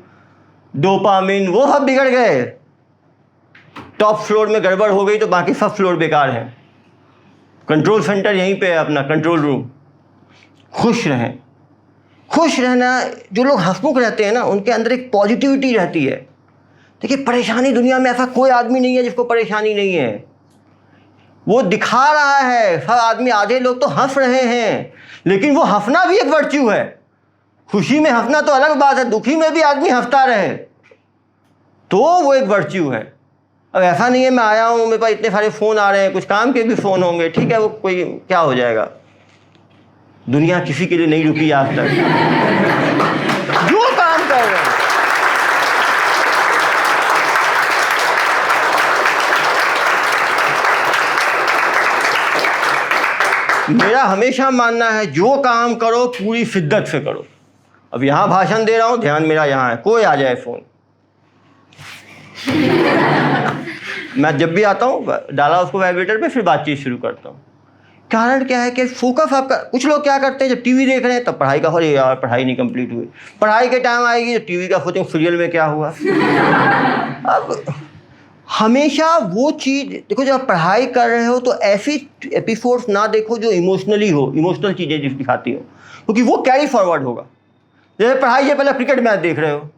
डोपामिन, वो सब बिगड़ गए टॉप फ्लोर में गड़बड़ हो गई तो बाकी सब फ्लोर बेकार हैं। कंट्रोल सेंटर यहीं पे है अपना, कंट्रोल रूम। खुश रहें। खुश रहना, जो लोग हंसमुख रहते हैं ना, उनके अंदर एक पॉजिटिविटी रहती है। देखिए, परेशानी, दुनिया में ऐसा कोई आदमी नहीं है जिसको परेशानी नहीं है। वो दिखा रहा है, सब आदमी, आधे लोग तो हंस रहे हैं, लेकिन वो हंसना भी एक वर्च्यू है। खुशी में हंसना तो अलग बात है, दुखी में भी आदमी हंसता रहे तो वो एक वर्च्यू है। अब ऐसा नहीं है मैं आया हूँ, मेरे पास इतने सारे फ़ोन आ रहे हैं, कुछ काम के भी फ़ोन होंगे, ठीक है, वो कोई क्या हो जाएगा। दुनिया किसी के लिए नहीं रुकी आज तक। जो काम कर रहे हैं, मेरा हमेशा मानना है, जो काम करो पूरी शिद्दत से करो। अब यहाँ भाषण दे रहा हूँ, ध्यान मेरा यहाँ है, कोई आ जाए फ़ोन, मैं जब भी आता हूँ डाला उसको वाइब्रेटर पे, फिर बातचीत शुरू करता हूँ। कारण क्या है कि फोकस आपका, कुछ लोग क्या करते हैं, जब टीवी देख रहे हैं तब पढ़ाई का, अरे यार पढ़ाई नहीं कंप्लीट हुई, पढ़ाई के टाइम आएगी तो टीवी का सोचेंगे सीरियल में क्या हुआ। अब हमेशा वो चीज़ देखो, जब आप पढ़ाई कर रहे हो तो ऐसी एपिसोड्स ना देखो जो इमोशनली हो, इमोशनल चीज़ें जिस दिखाती हो, क्योंकि वो कैरी फॉरवर्ड होगा। जैसे पढ़ाई से पहले क्रिकेट मैच देख रहे हो,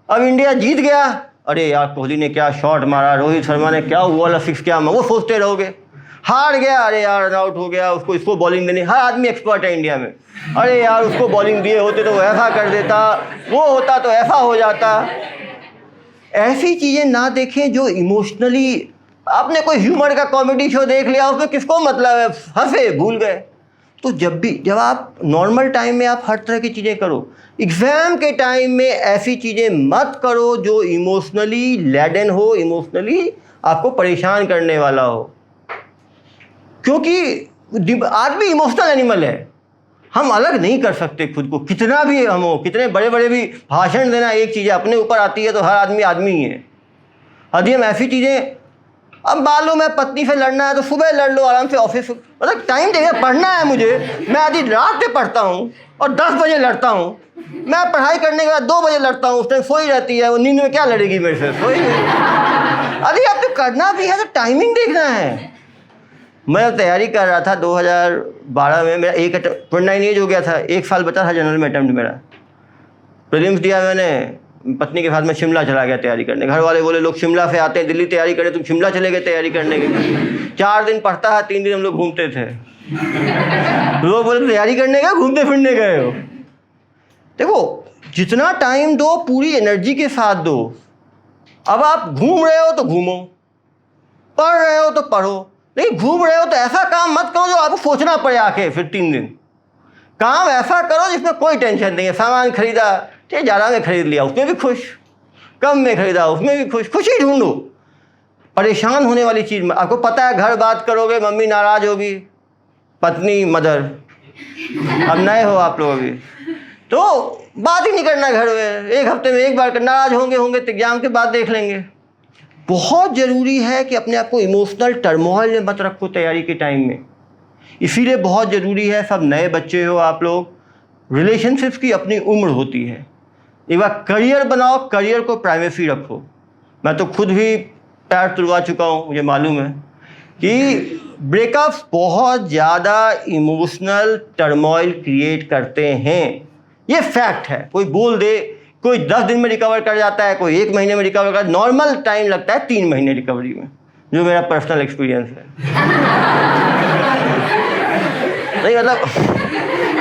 अब इंडिया जीत गया, अरे यार कोहली ने क्या शॉट मारा, रोहित शर्मा ने क्या वो वाला सिक्स क्या मारा, वो सोचते रहोगे। हार गया, अरे यार रन आउट हो गया, उसको इसको बॉलिंग देनी, हर आदमी एक्सपर्ट है इंडिया में, अरे यार उसको बॉलिंग दिए होते तो वो ऐसा कर देता, वो होता तो ऐसा हो जाता। ऐसी चीज़ें ना देखें जो इमोशनली, आपने कोई ह्यूमर का कॉमेडी शो देख लिया, उसमें किसको मतलब है, हंसे भूल गए। तो जब आप नॉर्मल टाइम में आप हर तरह की चीज़ें करो, एग्ज़ाम के टाइम में ऐसी चीज़ें मत करो जो इमोशनली लैडन हो, इमोशनली आपको परेशान करने वाला हो, क्योंकि आदमी इमोशनल एनिमल है। हम अलग नहीं कर सकते खुद को, कितना भी हम हो, कितने बड़े बड़े भी भाषण देना एक चीज़ है, अपने ऊपर आती है तो हर आदमी आदमी ही है। यदि हम ऐसी चीज़ें, अब मालूम है पत्नी से लड़ना है तो सुबह लड़ लो आराम से, ऑफिस मतलब टाइम देखिए, पढ़ना है मुझे, मैं आधी रात में पढ़ता हूँ और 10 बजे लड़ता हूँ। मैं पढ़ाई करने के बाद 2 बजे लड़ता हूँ, उस टाइम सोई रहती है, वो नींद में क्या लड़ेगी मेरे से, सोई नहीं। अरे आपको करना भी है तो टाइमिंग देखना है। मैं तैयारी कर रहा था 2012 में, मेरा 29 एज हो गया था, 1 साल बचा था जनरल में अटेम्प्ट मेरा। प्रीलिम्स दिया मैंने, पत्नी के साथ में शिमला चला गया तैयारी करने। घर वाले बोले लोग शिमला से आते हैं दिल्ली तैयारी करें, तुम शिमला चले गए तैयारी करने के लिए। 4 दिन पढ़ता है, 3 दिन हम लोग घूमते थे। लोग बोले तैयारी करने गए, घूमते फिरने गए हो। देखो, जितना टाइम दो पूरी एनर्जी के साथ दो। अब आप घूम रहे हो तो घूमो, पढ़ रहे हो तो पढ़ो, नहीं घूम रहे हो तो ऐसा काम मत करो जो आपको सोचना पड़े आके फिर 3 दिन। काम ऐसा करो जिसमें कोई टेंशन नहीं है। सामान खरीदा, ठीक, ज़्यादा में खरीद लिया, उसमें भी खुश, कम में खरीदा उसमें भी खुश, खुशी ढूंढो। परेशान होने वाली चीज़ में, आपको पता है घर बात करोगे मम्मी नाराज़ होगी, पत्नी मदर, अब नए हो आप लोग अभी, तो बात ही नहीं करना घर में, 1 हफ्ते में 1 बार नाराज़ होंगे तो एग्जाम के बाद देख लेंगे। बहुत ज़रूरी है कि अपने आप को इमोशनल टर्मोइल में मत रखो तैयारी के टाइम में। इसीलिए बहुत ज़रूरी है, सब नए बच्चे हो आप लोग, रिलेशनशिप्स की अपनी उम्र होती है। एक बार करियर बनाओ, करियर को प्राइमेसी रखो। मैं तो खुद भी पैर तुड़वा चुका हूँ, मुझे मालूम है कि ब्रेकअप्स बहुत ज़्यादा इमोशनल टर्मोइल क्रिएट करते हैं। ये फैक्ट है। कोई बोल दे, कोई 10 दिन में रिकवर कर जाता है, कोई 1 महीने में रिकवर कर, नॉर्मल टाइम लगता है 3 महीने रिकवरी में, जो मेरा पर्सनल एक्सपीरियंस है। नहीं मतलब,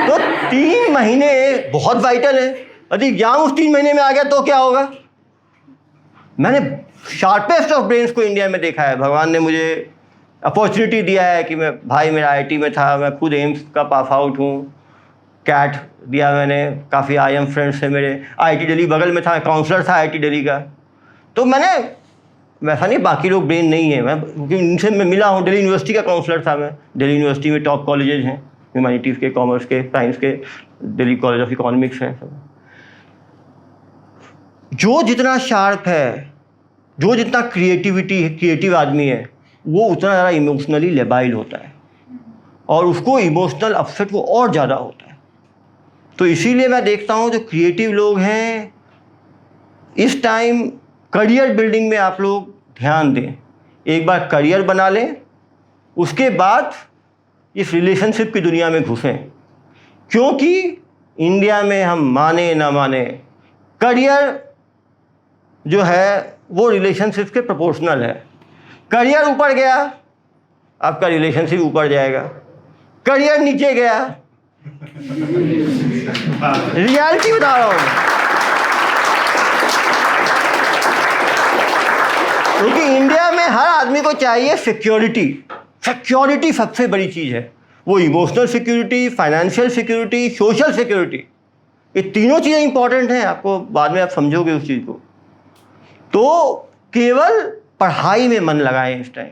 तो 3 महीने बहुत वाइटल है। यदि एग्जाम उस 3 महीने में आ गया तो क्या होगा। मैंने शार्पेस्ट ऑफ ब्रेन्स को इंडिया में देखा है। भगवान ने मुझे अपॉर्चुनिटी दिया है कि मैं, भाई मेरा आईटी में था, मैं खुद एम्स का पास आउट हूँ, कैट दिया मैंने, काफ़ी IIM फ्रेंड्स थे मेरे, IIT दिल्ली बगल में था, काउंसलर था IIT दिल्ली का। तो मैंने, वैसा नहीं बाकी लोग ब्रेन नहीं है, मैं क्योंकि उनसे मैं मिला हूँ, दिल्ली यूनिवर्सिटी का काउंसलर था मैं। दिल्ली यूनिवर्सिटी में टॉप कॉलेजेस हैं, ह्यूमैनिटीज़ के, कॉमर्स के, साइंस के, दिल्ली कॉलेज ऑफ इकोनॉमिक्स है सब। जो जितना शार्प है, जो जितना क्रिएटिव आदमी है, वो उतना ज़्यादा इमोशनली लेबाइल होता है और उसको इमोशनल अपसेट वो और ज़्यादा होता है। तो इसीलिए मैं देखता हूँ जो क्रिएटिव लोग हैं, इस टाइम करियर बिल्डिंग में आप लोग ध्यान दें। एक बार करियर बना लें, उसके बाद इस रिलेशनशिप की दुनिया में घुसें, क्योंकि इंडिया में हम माने ना माने करियर जो है वो रिलेशनशिप के प्रोपोर्शनल है। करियर ऊपर गया आपका रिलेशनशिप ऊपर जाएगा, करियर नीचे गया, रियलिटी बता रहा हूँ, क्योंकि इंडिया में हर आदमी को चाहिए सिक्योरिटी। सिक्योरिटी सबसे बड़ी चीज़ है, वो emotional security, financial security, social security, ये तीनों चीज़ें इंपॉर्टेंट हैं। आपको बाद में आप समझोगे उस चीज़ को। तो केवल पढ़ाई में मन लगाएं इस टाइम,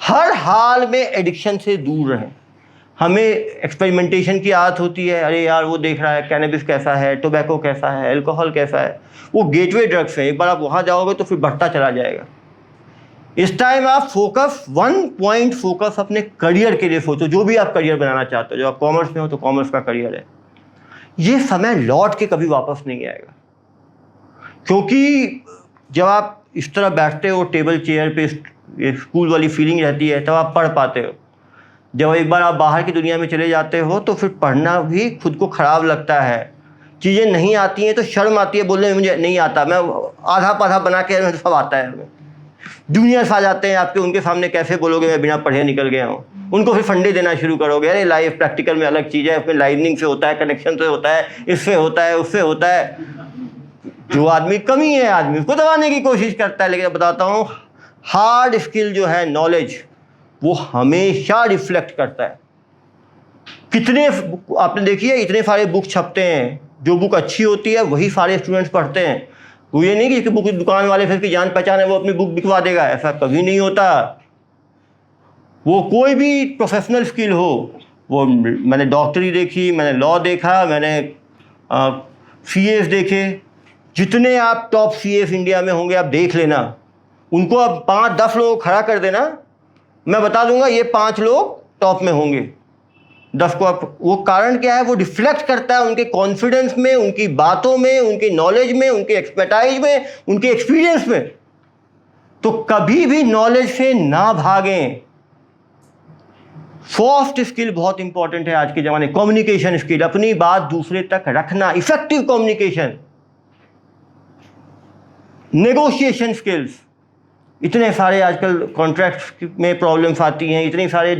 हर हाल में एडिक्शन से दूर रहें। हमें एक्सपेरिमेंटेशन की आदत होती है, अरे यार वो देख रहा है कैनबिस कैसा है, टोबैको कैसा है, अल्कोहल कैसा है, वो गेटवे ड्रग्स हैं। एक बार आप वहाँ जाओगे तो फिर बढ़ता चला जाएगा। इस टाइम आप फोकस, 1 पॉइंट फोकस अपने करियर के लिए सोचो। जो भी आप करियर बनाना चाहते हो, जो आप कॉमर्स में हो तो कॉमर्स का करियर है। ये समय लौट के कभी वापस नहीं आएगा, क्योंकि जब आप इस तरह बैठते हो टेबल चेयर पे, स्कूल वाली फीलिंग रहती है, तब आप पढ़ पाते हो। जब एक बार आप बाहर की दुनिया में चले जाते हो तो फिर पढ़ना भी खुद को ख़राब लगता है। चीज़ें नहीं आती हैं तो शर्म आती है बोलने में, मुझे नहीं आता, मैं आधा पाधा बना के सब आता है हमें। जूनियर्स आ जाते हैं आपके, उनके सामने कैसे बोलोगे मैं बिना पढ़े निकल गया हूँ। उनको फिर फंडे देना शुरू करोगे, अरे लाइफ प्रैक्टिकल में अलग चीज़ है, उसमें लाइनिंग से होता है, कनेक्शन से होता है, इससे होता है, उससे होता है। जो आदमी कमी है आदमी उसको दबाने की कोशिश करता है। लेकिन बताता हूँ, हार्ड स्किल जो है, नॉलेज, वो हमेशा रिफ्लेक्ट करता है। कितने आपने देखिए इतने सारे बुक छपते हैं, जो बुक अच्छी होती है वही सारे स्टूडेंट्स पढ़ते हैं। वो ये नहीं कि बुक दुकान वाले फिर की जान पहचान है वो अपनी बुक बिकवा देगा, ऐसा कभी नहीं होता। वो कोई भी प्रोफेशनल स्किल हो, वो मैंने डॉक्टरी देखी, मैंने लॉ देखा, मैंने सीएस देखे, जितने आप टॉप सीएस इंडिया में होंगे आप देख लेना, उनको अब 5-10 लोग खड़ा कर देना, मैं बता दूंगा ये 5 लोग टॉप में होंगे, 10 को आप। वो कारण क्या है? वो रिफ्लेक्ट करता है उनके कॉन्फिडेंस में, उनकी बातों में, उनकी नॉलेज में, उनके एक्सपर्टाइज में, उनके एक्सपीरियंस में। तो कभी भी नॉलेज से ना भागें। सॉफ्ट स्किल बहुत इंपॉर्टेंट है आज के ज़माने। कम्युनिकेशन स्किल, अपनी बात दूसरे तक रखना, इफेक्टिव कम्युनिकेशन, नेगोशिएशन स्किल्स। इतने सारे आजकल कॉन्ट्रैक्ट्स में प्रॉब्लम्स आती हैं, इतने सारे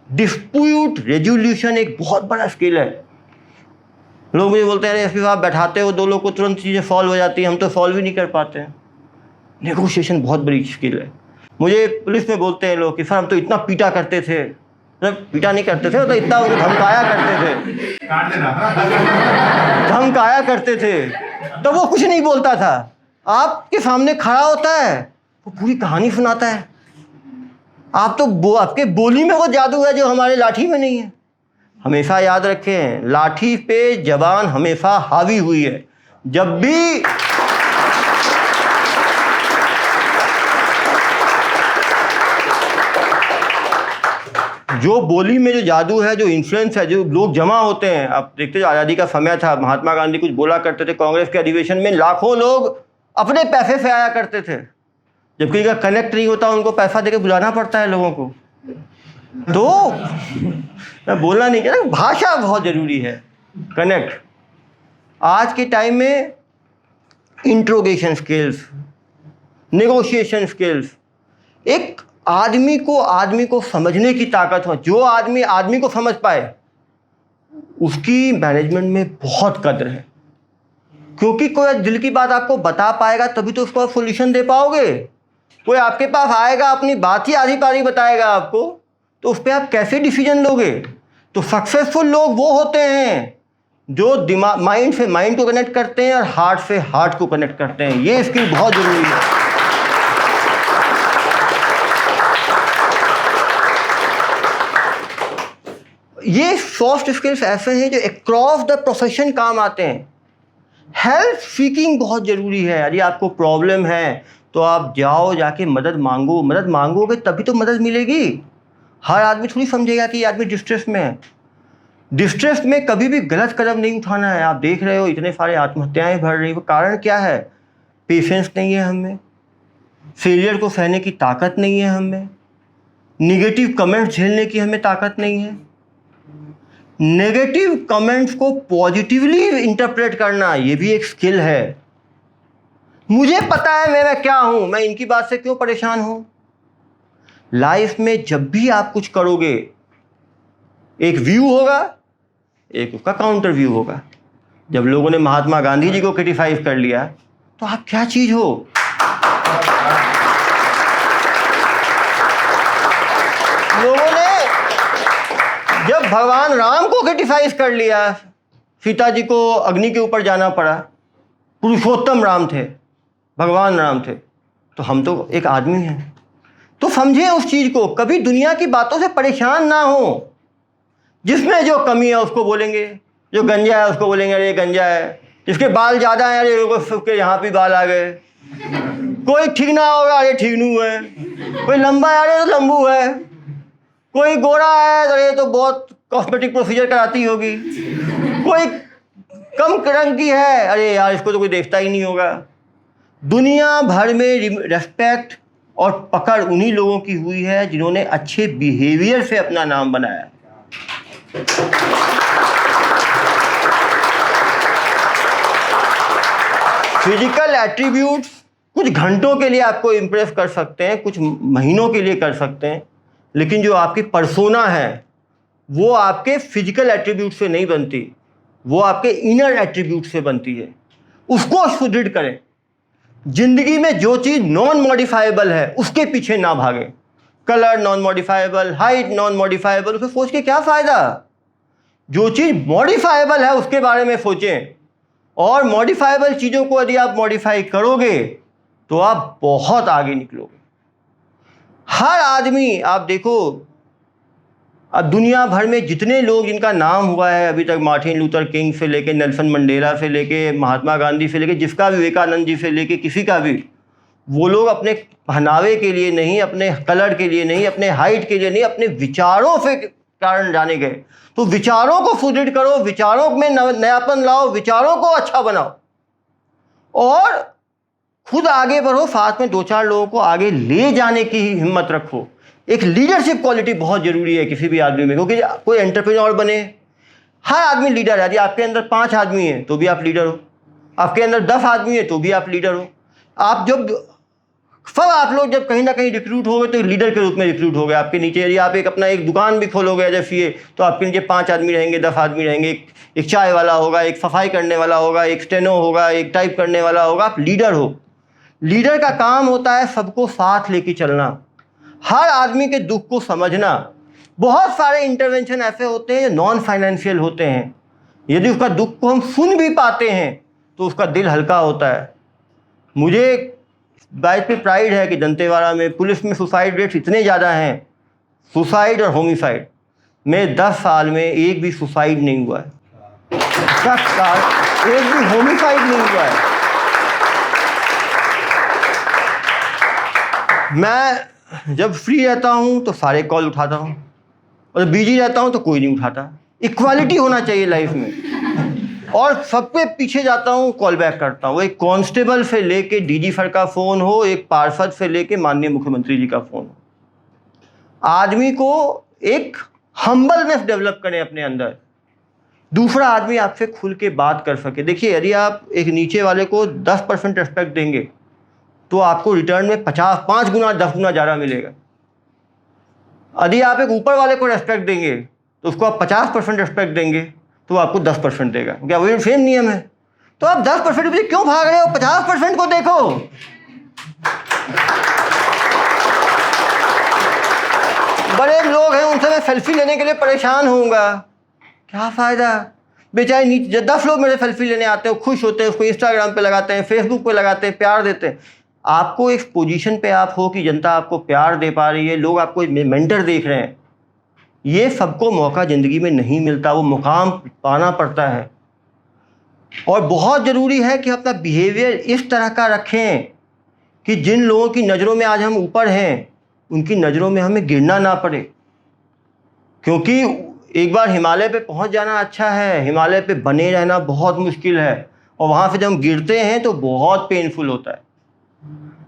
डिस्प्यूट रेजोल्यूशन एक बहुत बड़ा स्किल है। लोग मुझे बोलते हैं, अरे एसपी साहब बैठाते हो 2 लोग को तुरंत चीज़ें सॉल्व हो जाती हैं, हम तो सॉल्व ही नहीं कर पाते हैं। नेगोशिएशन बहुत बड़ी स्किल है। मुझे पुलिस में बोलते हैं लोग कि सर हम तो इतना पीटा करते थे, मतलब पीटा नहीं करते थे, तो इतना उनको धमकाया करते थे, धमकाया करते थे, तो वो कुछ नहीं बोलता था। आपके सामने खड़ा होता है, वो पूरी कहानी सुनाता है। आप तो आपके बोली में वो जादू है जो हमारे लाठी में नहीं है। हमेशा याद रखें, लाठी पे जबान हमेशा हावी हुई है। जब भी जो बोली में जो जादू है, जो इन्फ्लुएंस है, जो लोग जमा होते हैं, आप देखते हो आज़ादी का समय था, महात्मा गांधी कुछ बोला करते थे, कांग्रेस के अधिवेशन में लाखों लोग अपने पैसे से आया करते थे। जबकि इनका कनेक्ट नहीं होता, उनको पैसा देके बुलाना पड़ता है लोगों को। तो मैं बोलना नहीं चाहता, भाषा बहुत ज़रूरी है, कनेक्ट। आज के टाइम में इंट्रोगेशन स्किल्स, नेगोशिएशन स्किल्स, एक आदमी को समझने की ताकत हो। जो आदमी को समझ पाए उसकी मैनेजमेंट में बहुत कद्र है, क्योंकि कोई दिल की बात आपको बता पाएगा तभी तो उसको आप सोल्यूशन दे पाओगे। कोई आपके पास आएगा, अपनी बात ही आधी पारी बताएगा आपको, तो उस पर आप कैसे डिसीजन लोगे? तो सक्सेसफुल लोग वो होते हैं जो दिमाग, माइंड से माइंड को कनेक्ट करते हैं और हार्ट से हार्ट को कनेक्ट करते हैं। ये स्किल बहुत ज़रूरी है। ये सॉफ्ट स्किल्स ऐसे हैं जो अक्रॉस द प्रोफेशन काम आते हैं। हेल्प सीकिंग बहुत ज़रूरी है। यदि आपको प्रॉब्लम है तो आप जाओ, जाके मदद मांगो। मदद मांगोगे तभी तो मदद मिलेगी। हर आदमी थोड़ी समझेगा कि ये आदमी डिस्ट्रेस में है। डिस्ट्रेस में कभी भी गलत कदम नहीं उठाना है। आप देख रहे हो इतने सारे आत्महत्याएं बढ़ रही हैं, कारण क्या है? पेशेंस नहीं है हमें, फेलियर को सहने की ताकत नहीं है हमें, नेगेटिव कमेंट्स झेलने की हमें ताकत नहीं है, नेगेटिव कमेंट्स को पॉजिटिवली इंटरप्रेट करना ये भी एक स्किल है। मुझे पता है मैं क्या हूं, मैं इनकी बात से क्यों परेशान हूं। लाइफ में जब भी आप कुछ करोगे एक व्यू होगा, एक उसका काउंटर व्यू होगा। जब लोगों ने महात्मा गांधी जी को क्रिटिसाइज कर लिया तो आप क्या चीज हो। लोगों ने जब भगवान राम को क्रिटिसाइज कर लिया, सीता जी को अग्नि के ऊपर जाना पड़ा, पुरुषोत्तम राम थे, भगवान राम थे, तो हम तो एक आदमी हैं। तो समझे उस चीज को, कभी दुनिया की बातों से परेशान ना हो। जिसमें जो कमी है उसको बोलेंगे, जो गंजा है उसको बोलेंगे अरे गंजा है, जिसके बाल ज़्यादा हैं अरे उसके यहाँ भी बाल आ गए, कोई ठीक ना होगा अरे ठीक नहीं है, कोई लंबा है अरे तो लंबू है, कोई गोरा है अरे तो बहुत कॉस्मेटिक प्रोसीजर कराती होगी, कोई कम रंग की है अरे यार इसको तो कोई देखता ही नहीं होगा। दुनिया भर में रेस्पेक्ट और पकड़ उन्हीं लोगों की हुई है जिन्होंने अच्छे बिहेवियर से अपना नाम बनाया। फिजिकल एट्रीब्यूट्स कुछ घंटों के लिए आपको इम्प्रेस कर सकते हैं, कुछ महीनों के लिए कर सकते हैं, लेकिन जो आपकी पर्सोना है वो आपके फिजिकल एट्रीब्यूट से नहीं बनती, वो आपके इनर एट्रीब्यूट से बनती है। उसको सुदृढ़ करें। जिंदगी में जो चीज़ नॉन मॉडिफाइबल है उसके पीछे ना भागें। Colour non modifiable, height non modifiable, उसे सोच के क्या फ़ायदा। जो चीज़ मॉडिफाइबल है उसके बारे में सोचें, और मॉडिफाइबल चीज़ों को यदि आप मॉडिफाई करोगे तो आप बहुत आगे निकलोगे। हर आदमी, आप देखो अब दुनिया भर में जितने लोग जिनका नाम हुआ है अभी तक, मार्टिन लूथर किंग से लेके नेल्सन मंडेला से लेके महात्मा गांधी से लेके जिसका भी, विवेकानंद जी से लेके किसी का भी, वो लोग अपने पहनावे के लिए नहीं, अपने कलर के लिए नहीं, अपने हाइट के लिए नहीं, अपने विचारों से कारण जाने गए। तो विचारों को सुदृढ़ करो, विचारों में नयापन लाओ, विचारों को अच्छा बनाओ और खुद आगे बढ़ो, साथ में दो चार लोगों को आगे ले जाने की हिम्मत रखो। एक लीडरशिप क्वालिटी बहुत जरूरी है किसी भी आदमी में, क्योंकि कोई एंटरप्रेन्योर बने, हर आदमी लीडर है। यदि आपके अंदर 5 आदमी हैं तो भी आप लीडर हो, आपके अंदर 10 आदमी है तो भी आप लीडर हो। आप आप लोग जब कहीं ना कहीं रिक्रूट हो गए तो लीडर के रूप में रिक्रूट हो गए। आपके नीचे यदि आप अपना एक दुकान भी खोलोगे एज ए सीए, तो आपके नीचे 5 आदमी रहेंगे, 10 आदमी रहेंगे। एक चाय वाला होगा, एक सफाई करने वाला होगा, एक स्टेनो होगा, एक टाइप करने वाला होगा। आप लीडर हो। लीडर का काम होता है सबको साथ लेके चलना, हर आदमी के दुख को समझना। बहुत सारे इंटरवेंशन ऐसे होते हैं जो नॉन फाइनेंशियल होते हैं, यदि उसका दुख को हम सुन भी पाते हैं तो उसका दिल हल्का होता है। मुझे बात पे प्राइड है कि दंतेवाड़ा में पुलिस में सुसाइड रेट्स इतने ज़्यादा हैं, सुसाइड और होमिसाइड में 10 साल में एक भी सुसाइड नहीं हुआ है, 10 साल एक भी होमिसाइड नहीं हुआ है। मैं जब फ्री रहता हूँ तो सारे कॉल उठाता हूँ, और बिजी रहता हूँ तो कोई नहीं उठाता। इक्वालिटी होना चाहिए लाइफ में, और सबके पीछे जाता हूँ, कॉल बैक करता हूँ। एक कांस्टेबल से लेके डीजी सर का फ़ोन हो, एक पार्षद से लेके माननीय मुख्यमंत्री जी का फ़ोन हो। आदमी को एक हम्बलनेस डेवलप करें अपने अंदर, दूसरा आदमी आपसे खुल के बात कर सके। देखिए, यदि आप एक नीचे वाले को 10% रिस्पेक्ट देंगे तो आपको रिटर्न में 5 गुना 10 गुना ज़्यादा मिलेगा। यदि आप एक ऊपर वाले को रेस्पेक्ट देंगे तो उसको आप 50% रिस्पेक्ट देंगे तो आपको 10% देगा। क्या वही सेम नियम है? तो आप 10% के पीछे क्यों भाग रहे हो? 50% को देखो। बड़े लोग हैं, उनसे मैं सेल्फी लेने के लिए परेशान होऊंगा, क्या फ़ायदा? बेचारे नीचे 10 लोग मेरे सेल्फी लेने आते हैं, खुश होते हैं, उसको इंस्टाग्राम पे लगाते हैं, फेसबुक पे लगाते हैं, प्यार देते हैं। आपको एक पोजीशन पे आप हो कि जनता आपको प्यार दे पा रही है, लोग आपको मेंटर देख रहे हैं। ये सबको मौका ज़िंदगी में नहीं मिलता, वो मुकाम पाना पड़ता है। और बहुत ज़रूरी है कि अपना बिहेवियर इस तरह का रखें कि जिन लोगों की नज़रों में आज हम ऊपर हैं, उनकी नज़रों में हमें गिरना ना पड़े। क्योंकि एक बार हिमालय पे पहुंच जाना अच्छा है, हिमालय पे बने रहना बहुत मुश्किल है, और वहाँ से जब हम गिरते हैं तो बहुत पेनफुल होता है।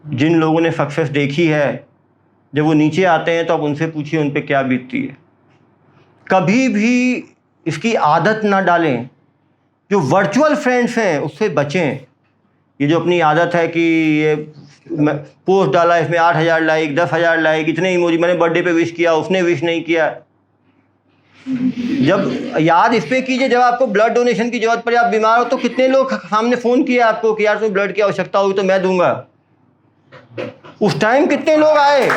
जिन लोगों ने सक्सेस देखी है, जब वो नीचे आते हैं तो आप उनसे पूछिए उन पे क्या बीतती है। कभी भी इसकी आदत ना डालें। जो वर्चुअल फ्रेंड्स हैं उससे बचें। ये जो अपनी आदत है कि ये पोस्ट डाला, इसमें 8,000 लाइक, 10,000 लाइक, इतने इमोजी, मैंने बर्थडे पे विश किया, उसने विश नहीं किया। जब याद इस पे कीजिए, जब आपको ब्लड डोनेशन की जरूरत पड़े, आप बीमार हो, तो कितने लोग सामने फ़ोन किया आपको कि यार तुम्हें ब्लड की आवश्यकता होगी तो मैं दूंगा। उस टाइम कितने लोग आए।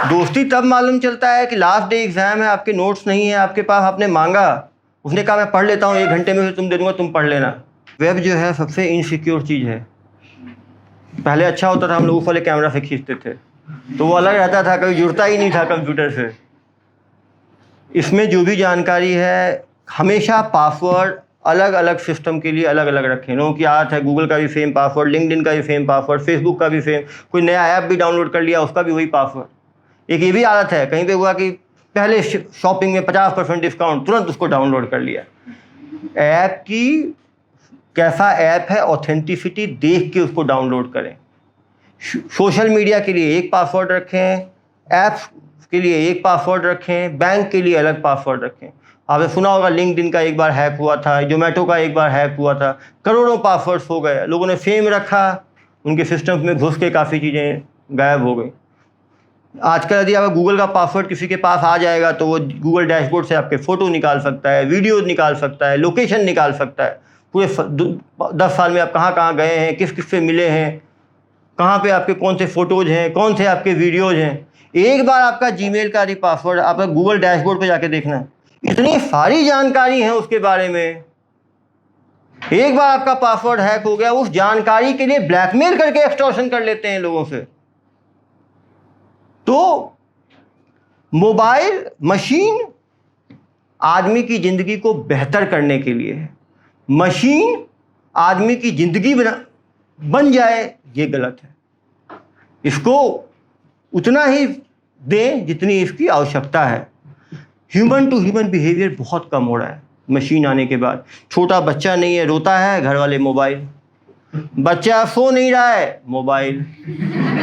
दोस्ती तब मालूम चलता है कि लास्ट डे एग्जाम है, आपके नोट्स नहीं है आपके पास, आपने मांगा, उसने कहा मैं पढ़ लेता हूँ 1 घंटे में, फिर तुम दे दूंगा, तुम पढ़ लेना। वेब जो है सबसे इनसिक्योर चीज़ है। पहले अच्छा होता था, हम लोग उस वाले कैमरा से खींचते थे तो वो अलग रहता था, कभी जुड़ता ही नहीं था कंप्यूटर से। इसमें जो भी जानकारी है हमेशा पासवर्ड अलग अलग सिस्टम के लिए अलग अलग रखें। लोगों की आदत है गूगल का भी सेम पासवर्ड, लिंक्डइन का भी सेम पासवर्ड, फेसबुक का भी सेम, कोई नया ऐप भी डाउनलोड कर लिया उसका भी वही पासवर्ड। एक ये भी आदत है, कहीं पे हुआ कि पहले शॉपिंग में 50% डिस्काउंट, तुरंत उसको डाउनलोड कर लिया। ऐप की कैसा ऐप है, ऑथेंटिसिटी देख के उसको डाउनलोड करें। सोशल मीडिया के लिए एक पासवर्ड रखें, ऐप्स के लिए एक पासवर्ड रखें, बैंक के लिए अलग पासवर्ड रखें। आपने सुना होगा लिंक्डइन का एक बार हैक हुआ था, जोमेटो का एक बार हैक हुआ था, करोड़ों पासवर्ड्स हो गए। लोगों ने सेम रखा, उनके सिस्टम में घुस के काफ़ी चीज़ें गायब हो गई। आजकल यदि आप गूगल का पासवर्ड किसी के पास आ जाएगा तो वो गूगल डैशबोर्ड से आपके फ़ोटो निकाल सकता है, वीडियो निकाल सकता है, लोकेशन निकाल सकता है, पूरे 10 साल में आप कहाँ कहाँ गए हैं, किस किस से मिले हैं, कहाँ पे आपके कौन से फ़ोटोज़ हैं, कौन से आपके वीडियोज़ हैं। एक बार आपका जीमेल का पासवर्ड आपका गूगल डैशबोर्ड पे जाके देखना, इतनी सारी जानकारी है उसके बारे में। एक बार आपका पासवर्ड हैक हो गया, उस जानकारी के लिए ब्लैकमेल करके एक्सटॉर्शन कर लेते हैं लोगों से। तो मोबाइल मशीन आदमी की ज़िंदगी को बेहतर करने के लिए है। मशीन आदमी की ज़िंदगी बन जाए ये गलत है। इसको उतना ही दें जितनी इसकी आवश्यकता है। ह्यूमन टू ह्यूमन बिहेवियर बहुत कम हो रहा है मशीन आने के बाद। छोटा बच्चा नहीं है, रोता है, घर वाले मोबाइल। बच्चा सो नहीं रहा है, मोबाइल।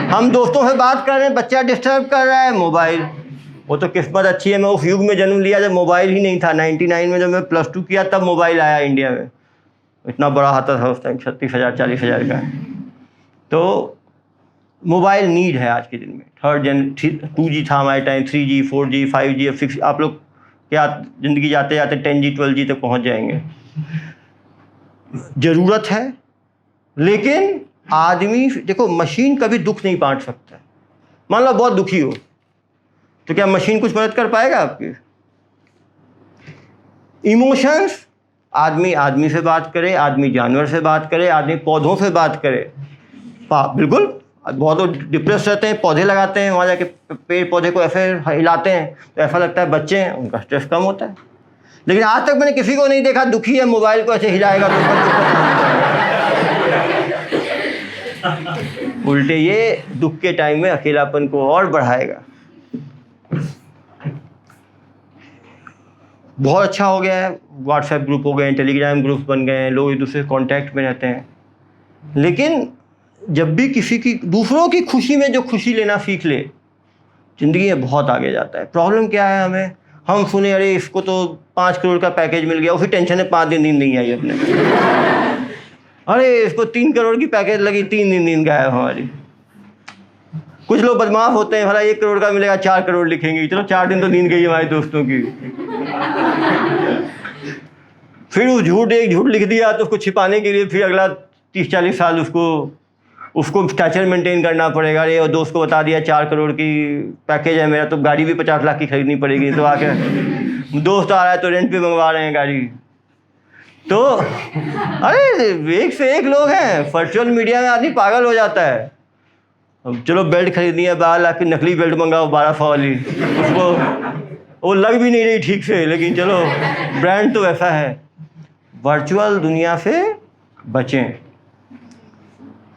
हम दोस्तों से बात कर रहे हैं, बच्चा डिस्टर्ब कर रहा है, मोबाइल। वो तो किस्मत अच्छी है, मैं उस युग में जन्म लिया जब मोबाइल ही नहीं था। 99 में जब मैं +2 किया तब मोबाइल आया इंडिया में। इतना बड़ा आता था उस टाइम, 36,000 40,000 का। तो मोबाइल नीड है आज के दिन में। 2G था हमारे टाइम, 3G 4G 5G 6, आप लोग क्या ज़िंदगी जाते जाते 10G 12G तक पहुंच जाएंगे। ज़रूरत है, लेकिन आदमी देखो, मशीन कभी दुख नहीं बांट सकता। मान लो बहुत दुखी हो तो क्या मशीन कुछ मदद कर पाएगा आपकी? इमोशंस, आदमी आदमी से बात करे, आदमी जानवर से बात करे, आदमी पौधों से बात करे। बिल्कुल, बहुत डिप्रेस रहते हैं, पौधे लगाते हैं, वहाँ जाके पेड़ पौधे को ऐसे हिलाते हैं तो ऐसा लगता है बच्चे हैं, उनका स्ट्रेस कम होता है। लेकिन आज तक मैंने किसी को नहीं देखा दुखी है मोबाइल को ऐसे हिलाएगा तो उल्टे ये दुख के टाइम में अकेलापन को और बढ़ाएगा। बहुत अच्छा हो गया है, व्हाट्सएप ग्रुप हो गए, टेलीग्राम ग्रुप बन गए हैं, लोग एक दूसरे से कांटेक्ट में रहते हैं। लेकिन जब भी किसी की, दूसरों की खुशी में जो खुशी लेना सीख ले, ज़िंदगी में बहुत आगे जाता है। प्रॉब्लम क्या है, हम सुने अरे इसको तो 5 करोड़ का पैकेज मिल गया, उसी टेंशन में 5 दिन नींद नहीं आई अपने। अरे इसको 3 करोड़ की पैकेज लगी, 3 दिन नींद गायब हमारी। कुछ लोग बदमाश होते हैं, भला 1 करोड़ का मिलेगा 4 करोड़ लिखेंगे, चलो 4 दिन तो नींद गई हमारे दोस्तों की। फिर वो एक झूठ लिख दिया तो उसको छिपाने के लिए फिर अगला 30-40 साल उसको स्टैचर मेंटेन करना पड़ेगा। अरे और दोस्त को बता दिया 4 करोड़ की पैकेज है मेरा, तो गाड़ी भी 50 लाख की खरीदनी पड़ेगी। तो आके दोस्त आ रहा है तो रेंट पे मंगवा रहे हैं गाड़ी। तो अरे एक से एक लोग हैं। वर्चुअल मीडिया में आदमी पागल हो जाता है। अब चलो बेल्ट खरीदनी है, 12 लाख की नकली बेल्ट मंगाओ 1200 वाली, उसको वो लग भी नहीं रही ठीक से, लेकिन चलो ब्रांड तो ऐसा है। वर्चुअल दुनिया से बचें,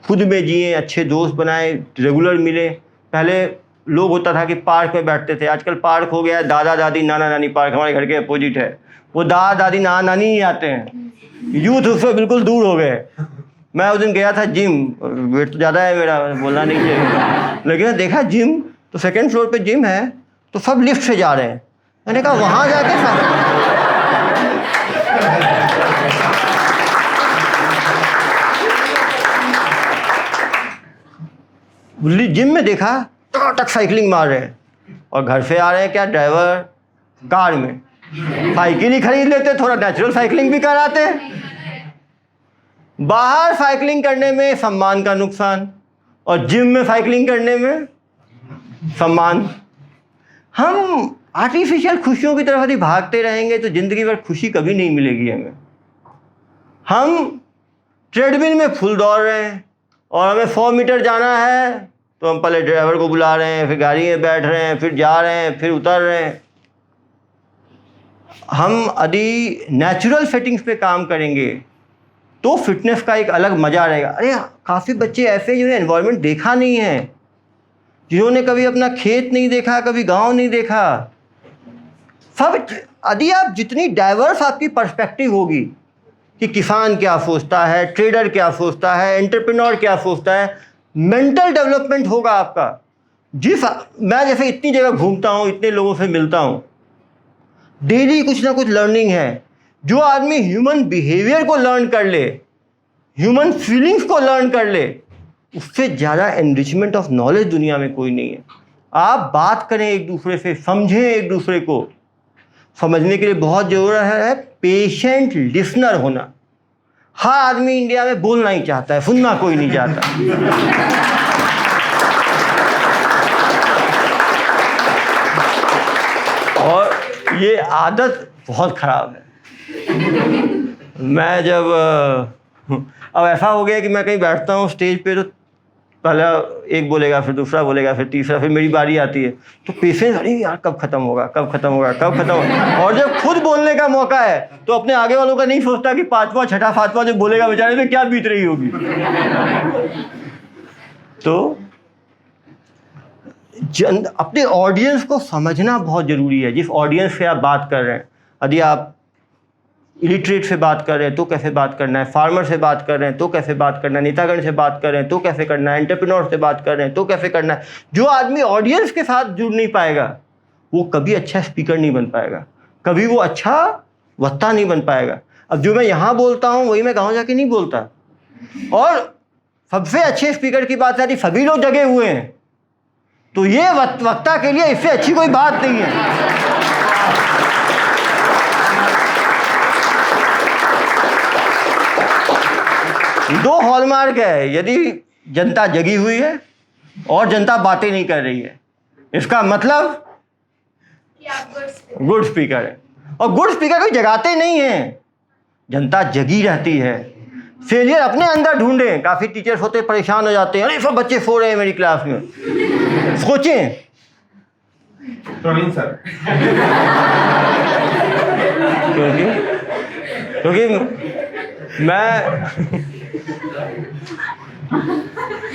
खुद में जिए, अच्छे दोस्त बनाएं, रेगुलर मिलें। पहले लोग होता था कि पार्क में बैठते थे, आजकल पार्क हो गया है दादा दादी नाना नानी पार्क, हमारे घर के अपोजिट है। वो दादा दादी नाना नानी ही आते हैं, यूथ उससे बिल्कुल दूर हो गए। मैं उस दिन गया था जिम, वेट तो ज़्यादा है मेरा, बोलना नहीं चाहिए, लेकिन देखा जिम तो सेकंड फ्लोर पे जिम है, तो सब लिफ्ट से जा रहे हैं। मैंने कहा वहाँ जाके जिम में देखा टक साइकिलिंग मार रहे हैं, और घर से आ रहे हैं क्या ड्राइवर कार में, साइकिल ही खरीद लेते, थोड़ा नेचुरल साइकिलिंग भी कराते। बाहर साइकिलिंग करने में सम्मान का नुकसान, और जिम में साइकिलिंग करने में सम्मान। हम आर्टिफिशियल खुशियों की तरफ यदि भागते रहेंगे तो ज़िंदगी भर खुशी कभी नहीं मिलेगी हमें। हम ट्रेडमिल में फुल दौड़ रहे हैं, और हमें 100 मीटर जाना है तो हम पहले ड्राइवर को बुला रहे हैं, फिर गाड़ी में बैठ रहे हैं, फिर जा रहे हैं, फिर उतर रहे हैं। हम यदि नेचुरल सेटिंग्स पे काम करेंगे तो फिटनेस का एक अलग मज़ा रहेगा। अरे काफ़ी बच्चे ऐसे जिन्होंने एनवायरनमेंट देखा नहीं है, जिन्होंने कभी अपना खेत नहीं देखा, कभी गांव नहीं देखा। सब यदि आप जितनी डाइवर्स आपकी पर्सपेक्टिव होगी कि किसान क्या सोचता है, ट्रेडर क्या सोचता है, एंटरप्रेन्योर क्या सोचता है, मेंटल डेवलपमेंट होगा आपका। मैं जैसे इतनी जगह घूमता हूँ, इतने लोगों से मिलता हूँ, डेली कुछ ना कुछ लर्निंग है। जो आदमी ह्यूमन बिहेवियर को लर्न कर ले, ह्यूमन फीलिंग्स को लर्न कर ले, उससे ज़्यादा एनरिचमेंट ऑफ नॉलेज दुनिया में कोई नहीं है। आप बात करें एक दूसरे से, समझें एक दूसरे को। समझने के लिए बहुत ज़रूरत है पेशेंट लिसनर होना। हर आदमी इंडिया में बोलना ही चाहता है, सुनना कोई नहीं चाहता। और ये आदत बहुत ख़राब है। मैं जब अब ऐसा हो गया कि मैं कहीं बैठता हूँ स्टेज पे, तो पहला एक बोलेगा, फिर दूसरा बोलेगा, फिर तीसरा, फिर मेरी बारी आती है, तो पेशेंस, अरे यार कब ख़त्म होगा, कब ख़त्म होगा, कब ख़त्म होगा। और जब खुद बोलने का मौका है तो अपने आगे वालों का नहीं सोचता कि पाँचवा छठा सातवां जो बोलेगा बेचारे में क्या बीत रही होगी। तो अपने ऑडियंस को समझना बहुत ज़रूरी है। जिस ऑडियंस से आप बात कर रहे हैं, यदि आप इलिटरेट से बात कर रहे हैं तो कैसे बात करना है, फार्मर से बात कर रहे हैं तो कैसे बात करना है, नेतागण से बात कर रहे हैं तो कैसे करना है, एंटरप्रेन्योर से बात कर रहे हैं तो कैसे करना है। जो आदमी ऑडियंस के साथ जुड़ नहीं पाएगा वो कभी अच्छा स्पीकर नहीं बन पाएगा, कभी वो अच्छा वक्ता नहीं बन पाएगा। अब जो मैं यहाँ बोलता हूँ वही मैं गाँव जाके नहीं बोलता। और सबसे अच्छे स्पीकर की बात है यदि सभी लोग जगे हुए हैं तो ये वक्ता के लिए इससे अच्छी कोई बात नहीं है। दो हॉलमार्क है, यदि जनता जगी हुई है और जनता बातें नहीं कर रही है, इसका मतलब गुड स्पीकर है। और गुड स्पीकर कोई जगाते नहीं है, जनता जगी रहती है। फेलियर अपने अंदर ढूंढे। काफ़ी टीचर्स होते परेशान हो जाते हैं, अरे सब बच्चे सो रहे हैं मेरी क्लास में। सोचें प्रवीण सर,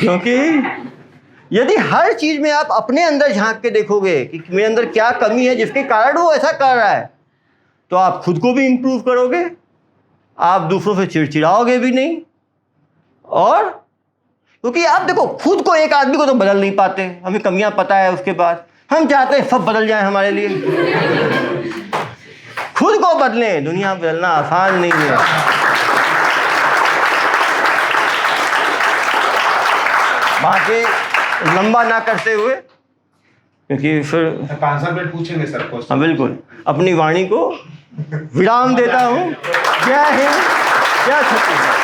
क्योंकि यदि हर चीज़ में आप अपने अंदर झांक के देखोगे कि मेरे अंदर क्या कमी है जिसके कारण वो ऐसा कर रहा है, तो आप खुद को भी इम्प्रूव करोगे, आप दूसरों से चिड़चिड़ाओगे भी नहीं। और क्योंकि आप देखो, खुद को, एक आदमी को तो बदल नहीं पाते, हमें कमियां पता है, उसके बाद हम चाहते हैं सब बदल जाए हमारे लिए। खुद को बदलें, दुनिया बदलना आसान नहीं है। बाकी लंबा ना करते हुए, क्योंकि फिर 5 मिनट पूछेंगे सर क्वेश्चन। हाँ बिल्कुल, अपनी वाणी को विराम देता हूँ। जय हिंद, जय छत्तीसगढ़।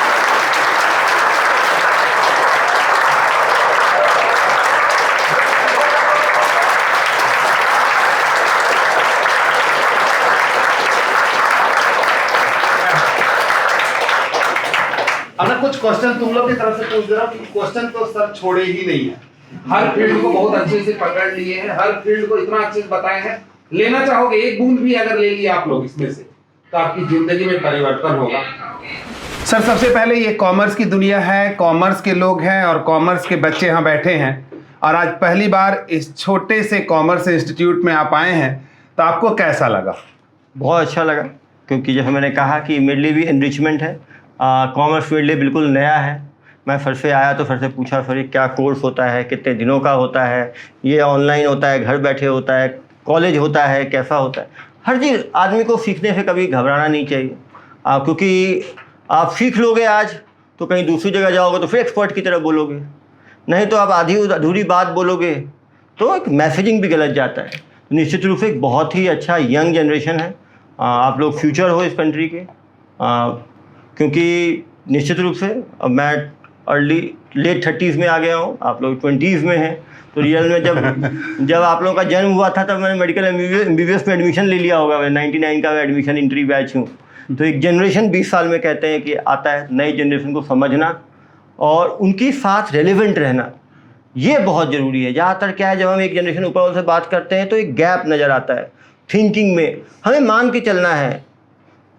अब ना कुछ क्वेश्चन तुम लोग की तरफ से पूछ दे रहा हूँ, क्वेश्चन तो सर छोड़े ही नहीं है। हर फील्ड को बहुत अच्छे से पकड़ लिए हैं, हर फील्ड को इतना अच्छे से बताए हैं। लेना चाहोगे एक बूंद भी अगर ले लिया आप लोग इसमें से तो आपकी जिंदगी में परिवर्तन होगा। सर सबसे पहले ये कॉमर्स की दुनिया है, कॉमर्स के लोग हैं और कॉमर्स के बच्चे यहाँ बैठे हैं, और आज पहली बार इस छोटे से कॉमर्स इंस्टीट्यूट में आप आए हैं, तो आपको कैसा लगा? बहुत अच्छा लगा, क्योंकि जैसे मैंने कहा कि मेरे लिए भी एनरिचमेंट है। कॉमर्स मेरे लिए बिल्कुल नया है। मैं सर से आया तो सर से पूछा, सर ये क्या कोर्स होता है, कितने दिनों का होता है, ये ऑनलाइन होता है, घर बैठे होता है, कॉलेज होता है, कैसा होता है। हर चीज़ आदमी को सीखने से कभी घबराना नहीं चाहिए, क्योंकि आप सीख लोगे आज तो कहीं दूसरी जगह जाओगे तो फिर एक्सपर्ट की तरह बोलोगे, नहीं तो आप आधी अधूरी बात बोलोगे तो एक मैसेजिंग भी गलत जाता है। तो निश्चित रूप से एक बहुत ही अच्छा यंग जनरेशन है। आप लोग फ्यूचर हो इस कंट्री के, क्योंकि निश्चित रूप से अब मैं लेट 30s में आ गया हूँ, आप लोग 20s में हैं। तो रियल में जब आप लोगों का जन्म हुआ था तब मैंने मेडिकल MBBS में एडमिशन ले लिया होगा। मैं 99 का एडमिशन इंट्री बैच हूँ। तो एक जनरेशन 20 साल में कहते हैं कि आता है, नई जनरेशन को समझना और उनके साथ रेलिवेंट रहना, ये बहुत ज़रूरी है। ज़्यादातर क्या है, जब हम एक जनरेशन ऊपर वाले से बात करते हैं तो एक गैप नज़र आता है थिंकिंग में। हमें मान के चलना है,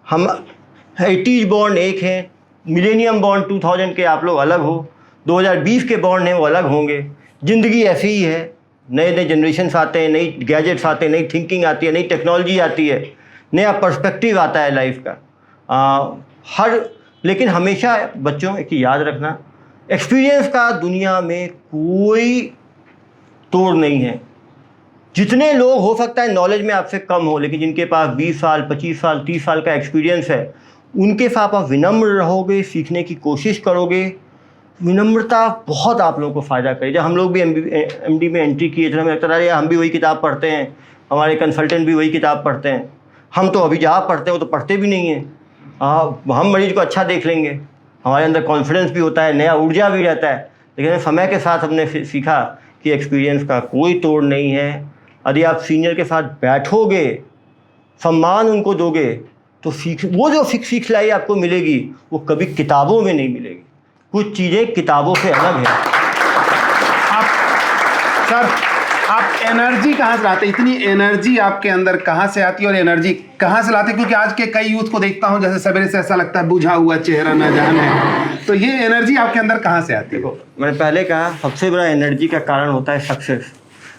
हम 80s बॉर्न एक हैं, मिलेनियम बॉर्न 2000 के आप लोग अलग हो, 2020 के बॉर्न हैं वो अलग होंगे। ज़िंदगी ऐसी ही है, नए नए जनरेशन्स आते हैं, नई गैजेट्स आते हैं, नई थिंकिंग आती है, नई टेक्नोलॉजी आती है, नया पर्सपेक्टिव आता है लाइफ का। लेकिन हमेशा बच्चों की याद रखना, एक्सपीरियंस का दुनिया में कोई तोड़ नहीं है। जितने लोग हो सकता है नॉलेज में आपसे कम हो, लेकिन जिनके पास 20 साल 25 साल 30 साल का एक्सपीरियंस है, उनके साथ आप विनम्र रहोगे, सीखने की कोशिश करोगे। विनम्रता बहुत आप लोगों को फ़ायदा करेगी। जब हम लोग भी MD में एंट्री किए थे, हमें लगता था यार हम भी वही किताब पढ़ते हैं, हमारे कंसल्टेंट भी वही किताब पढ़ते हैं, हम तो अभी जहाँ पढ़ते हैं वो तो पढ़ते भी नहीं हैं। हम मरीज को अच्छा देख लेंगे, हमारे अंदर कॉन्फिडेंस भी होता है, नया ऊर्जा भी रहता है। लेकिन समय के साथ हमने सीखा कि एक्सपीरियंस का कोई तोड़ नहीं है। यदि आप सीनियर के साथ बैठोगे, सम्मान उनको दोगे, तो वो जो सिखलाई आपको मिलेगी वो कभी किताबों में नहीं मिलेगी। कुछ चीज़ें किताबों से अलग हैं। आप एनर्जी कहाँ से लाते? इतनी एनर्जी आपके अंदर कहाँ से आती है और एनर्जी कहाँ से लाते? क्योंकि आज के कई यूथ को देखता हूँ, जैसे सवेरे से ऐसा लगता है बुझा हुआ चेहरा न जाने। तो ये एनर्जी आपके अंदर कहाँ से आती है? देखो, मैंने पहले कहा सबसे बड़ा एनर्जी का कारण होता है सक्सेस।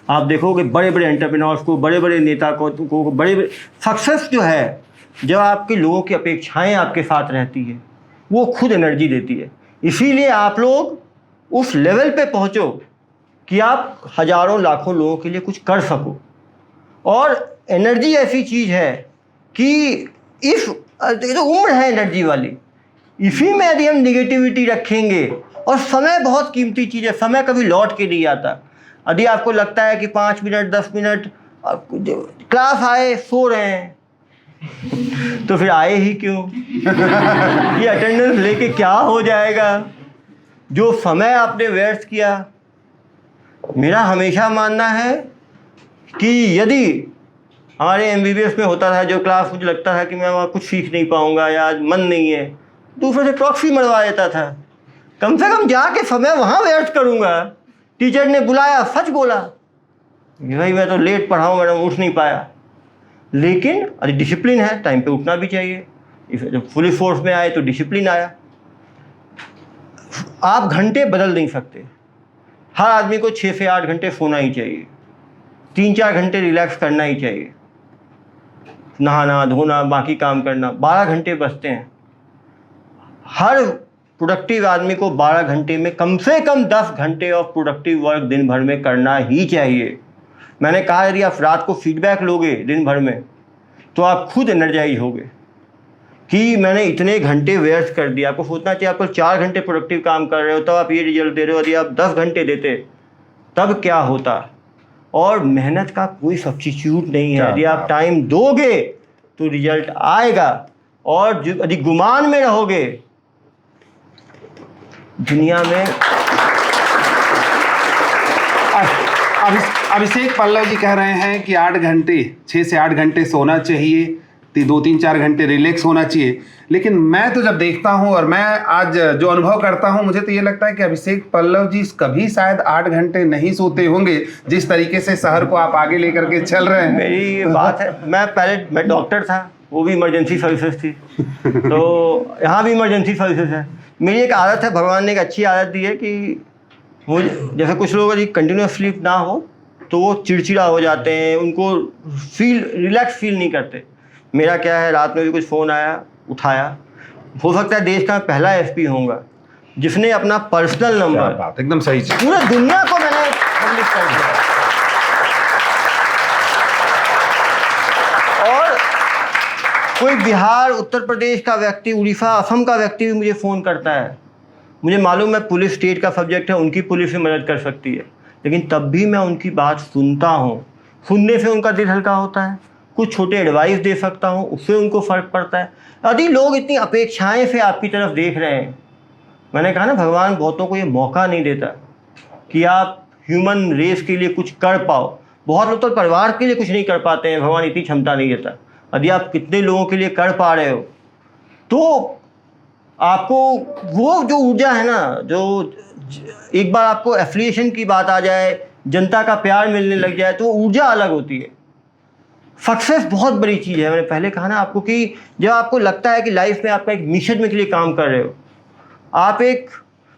आप देखोगे बड़े बड़े एंटरप्रेन्योर्स को, बड़े बड़े नेता को बड़े सक्सेस जो है, जब आपके लोगों की अपेक्षाएं आपके साथ रहती है, वो खुद एनर्जी देती है। इसीलिए आप लोग उस लेवल पे पहुंचो कि आप हजारों लाखों लोगों के लिए कुछ कर सको। और एनर्जी ऐसी चीज़ है कि जो उम्र है एनर्जी वाली, इसी में यदि हम निगेटिविटी रखेंगे, और समय बहुत कीमती चीज़ है, समय कभी लौट के नहीं आता। यदि आपको लगता है कि 5 मिनट 10 मिनट क्लास आए, सो रहे हैं, तो फिर आए ही क्यों? ये अटेंडेंस लेके क्या हो जाएगा? जो समय आपने व्यर्थ किया। मेरा हमेशा मानना है कि यदि हमारे MBBS में होता था जो क्लास, मुझे लगता था कि मैं वहाँ कुछ सीख नहीं पाऊँगा या आज मन नहीं है, दूसरे से प्रॉक्सी मरवा देता था। कम से कम जाके समय वहाँ व्यर्थ करूँगा। टीचर ने बुलाया, सच बोला, भाई मैं तो लेट पढ़ा हूँ मैडम, उठ नहीं पाया। लेकिन अरे डिसिप्लिन है, टाइम पे उठना भी चाहिए। जब पुलिस फोर्स में आए तो डिसिप्लिन आया। आप घंटे बदल नहीं सकते। हर आदमी को 6 से 8 घंटे सोना ही चाहिए, 3-4 घंटे रिलैक्स करना ही चाहिए, नहाना धोना बाकी काम करना। 12 घंटे बचते हैं। हर प्रोडक्टिव आदमी को 12 घंटे में कम से कम 10 घंटे ऑफ प्रोडक्टिव वर्क दिन भर में करना ही चाहिए। मैंने कहा यदि आप रात को फीडबैक लोगे दिन भर में, तो आप खुद एनर्जाइज होगे कि मैंने इतने घंटे व्यर्थ कर दिया। आपको सोचना चाहिए, आप 4 घंटे प्रोडक्टिव काम कर रहे हो तब आप ये रिजल्ट दे रहे हो। यदि आप 10 घंटे देते तब क्या होता? और मेहनत का कोई सब्स्टिट्यूट नहीं है। यदि आप टाइम दोगे तो रिजल्ट आएगा, और यदि गुमान में रहोगे दुनिया में। अभिषेक पल्लव जी कह रहे हैं कि 8 घंटे 6 से 8 घंटे सोना चाहिए, 2-3-4 घंटे रिलैक्स होना चाहिए। लेकिन मैं तो जब देखता हूं और मैं आज जो अनुभव करता हूं, मुझे तो ये लगता है कि अभिषेक पल्लव जी कभी शायद 8 घंटे नहीं सोते होंगे, जिस तरीके से शहर को आप आगे लेकर के चल रहे हैं। मेरी ये बात है, मैं डॉक्टर था, वो भी इमरजेंसी सर्विसेज थी, तो यहाँ भी इमरजेंसी सर्विसेज है। मेरी एक आदत है, भगवान ने एक अच्छी आदत दी है कि मुझे जैसे कुछ लोग यदि कंटिन्यूस स्लीप ना हो तो वो चिड़चिड़ा हो जाते हैं, उनको रिलैक्स फील नहीं करते। मेरा क्या है, रात में भी कुछ फ़ोन आया, उठाया, हो सकता है देश का पहला एसपी होऊंगा जिसने अपना पर्सनल नंबर, बात एकदम सही चीज, पूरे दुनिया को मैंने पब्लिक कर दिया। और कोई बिहार, उत्तर प्रदेश का व्यक्ति, उड़ीसा, असम का व्यक्ति भी मुझे फ़ोन करता है। मुझे मालूम है पुलिस स्टेट का सब्जेक्ट है, उनकी पुलिस भी मदद कर सकती है, लेकिन तब भी मैं उनकी बात सुनता हूँ। सुनने से उनका दिल हल्का होता है, कुछ छोटे एडवाइस दे सकता हूँ, उससे उनको फ़र्क पड़ता है। यदि लोग इतनी अपेक्षाएं से आपकी तरफ देख रहे हैं, मैंने कहा ना, भगवान बहुतों को ये मौका नहीं देता कि आप ह्यूमन रेस के लिए कुछ कर पाओ। बहुत लोग तो परिवार के लिए कुछ नहीं कर पाते हैं, भगवान इतनी क्षमता नहीं देता। यदि आप कितने लोगों के लिए कर पा रहे हो तो आपको वो जो ऊर्जा है ना, जो एक बार आपको एफिलिएशन की बात आ जाए, जनता का प्यार मिलने लग जाए, तो ऊर्जा अलग होती है। सक्सेस बहुत बड़ी चीज़ है। मैंने पहले कहा ना आपको कि जब आपको लगता है कि लाइफ में आपका एक मिशन में के लिए काम कर रहे हो, आप एक,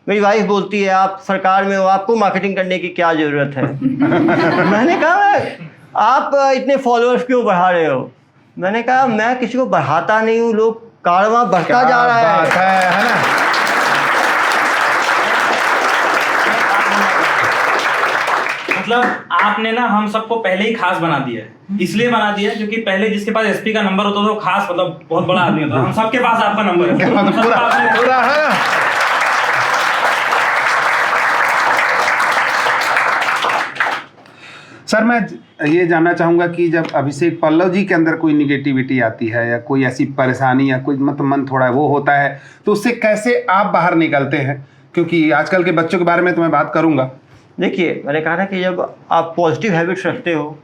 मेरी वाइफ बोलती है आप सरकार में हो, आपको मार्केटिंग करने की क्या ज़रूरत है। मैंने कहा आप इतने फॉलोअर्स क्यों बढ़ा रहे हो। मैंने कहा मैं किसी को बढ़ाता नहीं हूँ, लोग कारवां बढ़ता जा रहा है ना। मतलब आपने ना हम सबको पहले ही खास बना दिया है, इसलिए बना दिया है क्योंकि पहले जिसके पास एसपी का नंबर होता था वो खास, मतलब बहुत बड़ा आदमी होता था। हम सबके पास आपका नंबर है, पूरा है। सर मैं ये जानना चाहूँगा कि जब अभिषेक पल्लव जी के अंदर कोई निगेटिविटी आती है या कोई ऐसी परेशानी या कोई मतलब मन थोड़ा वो होता है, तो उससे कैसे आप बाहर निकलते हैं? क्योंकि आजकल के बच्चों के बारे में तो मैं बात करूँगा। देखिए, मैंने कहा ना कि जब आप पॉजिटिव हैबिट्स रखते हो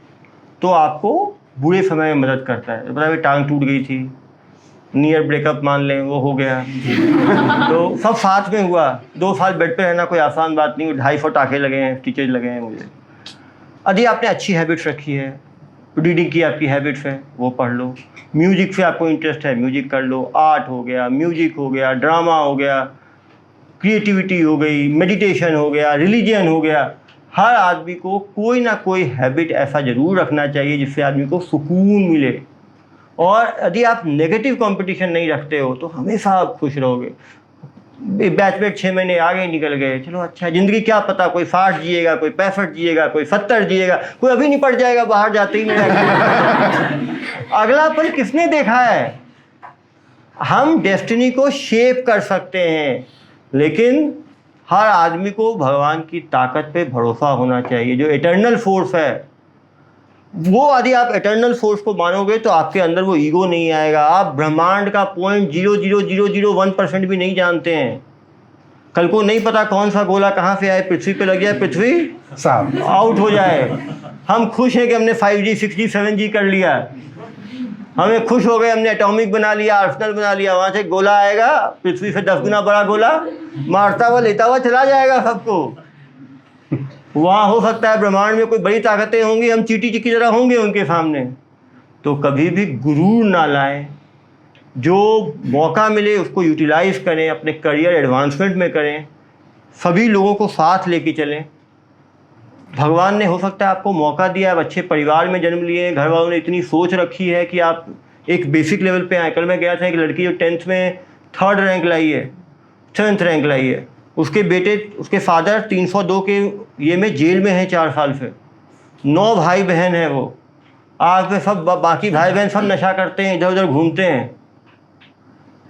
तो आपको बुरे समय में मदद करता है। मतलब टांग टूट गई थी, नियर ब्रेकअप मान लें, वो हो गया तो सब साथ में हुआ। 2 साल बेड पे रहना कोई आसान बात नहीं, 250 टाँके लगे हैं, स्टिचेज लगे हैं मुझे। यदि आपने अच्छी हैबिट्स रखी है, रीडिंग की आपकी हैबिट्स है, वो पढ़ लो। म्यूजिक से आपको इंटरेस्ट है, म्यूजिक कर लो। आर्ट हो गया, म्यूजिक हो गया, ड्रामा हो गया, क्रिएटिविटी हो गई, मेडिटेशन हो गया, रिलीजन हो गया। हर आदमी को कोई ना कोई हैबिट ऐसा ज़रूर रखना चाहिए जिससे आदमी को सुकून मिले। और यदि आप नेगेटिव कंपटीशन नहीं रखते हो तो हमेशा आप खुश रहोगे। बैच 6 महीने आगे निकल गए, चलो अच्छा, ज़िंदगी क्या पता, कोई 60 जिएगा, कोई 65 जिएगा, कोई 70 जिएगा, कोई अभी निपट जाएगा बाहर जाते ही मेरा। अगला पल किसने देखा है। हम डेस्टिनी को शेप कर सकते हैं, लेकिन हर आदमी को भगवान की ताकत पे भरोसा होना चाहिए, जो इटर्नल फोर्स है। वो यदि आप इटर्नल फोर्स को मानोगे तो आपके अंदर वो ईगो नहीं आएगा। आप ब्रह्मांड का 0.00001% भी नहीं जानते हैं। कल को नहीं पता कौन सा गोला कहाँ से आए, पृथ्वी पे लग जाए, पृथ्वी साहब आउट हो जाए। हम खुश हैं कि हमने 5G 6G 7G कर लिया, हमें खुश हो गए, हमने एटॉमिक बना लिया, आर्सेनल बना लिया। वहाँ से गोला आएगा, पृथ्वी से 10 गुना बड़ा गोला मारता हुआ लेता हुआ चला जाएगा सबको। वहाँ हो सकता है ब्रह्मांड में कोई बड़ी ताकतें होंगी, हम चींटी की तरह होंगे उनके सामने। तो कभी भी गुरूर ना लाएं, जो मौका मिले उसको यूटिलाइज करें, अपने करियर एडवांसमेंट में करें, सभी लोगों को साथ लेके चलें। भगवान ने हो सकता है आपको मौका दिया है, अच्छे परिवार में जन्म लिए, घर वालों ने इतनी सोच रखी है कि आप एक बेसिक लेवल पे आए। कल मैं गया था, एक लड़की जो 10th में 3rd रैंक लाई है, 7th रैंक लाई है, उसके बेटे, उसके फादर 302 के ये में जेल में है 4 साल से। 9 भाई बहन हैं वो। आज में सब बाकी भाई बहन सब नशा करते हैं, इधर उधर घूमते हैं।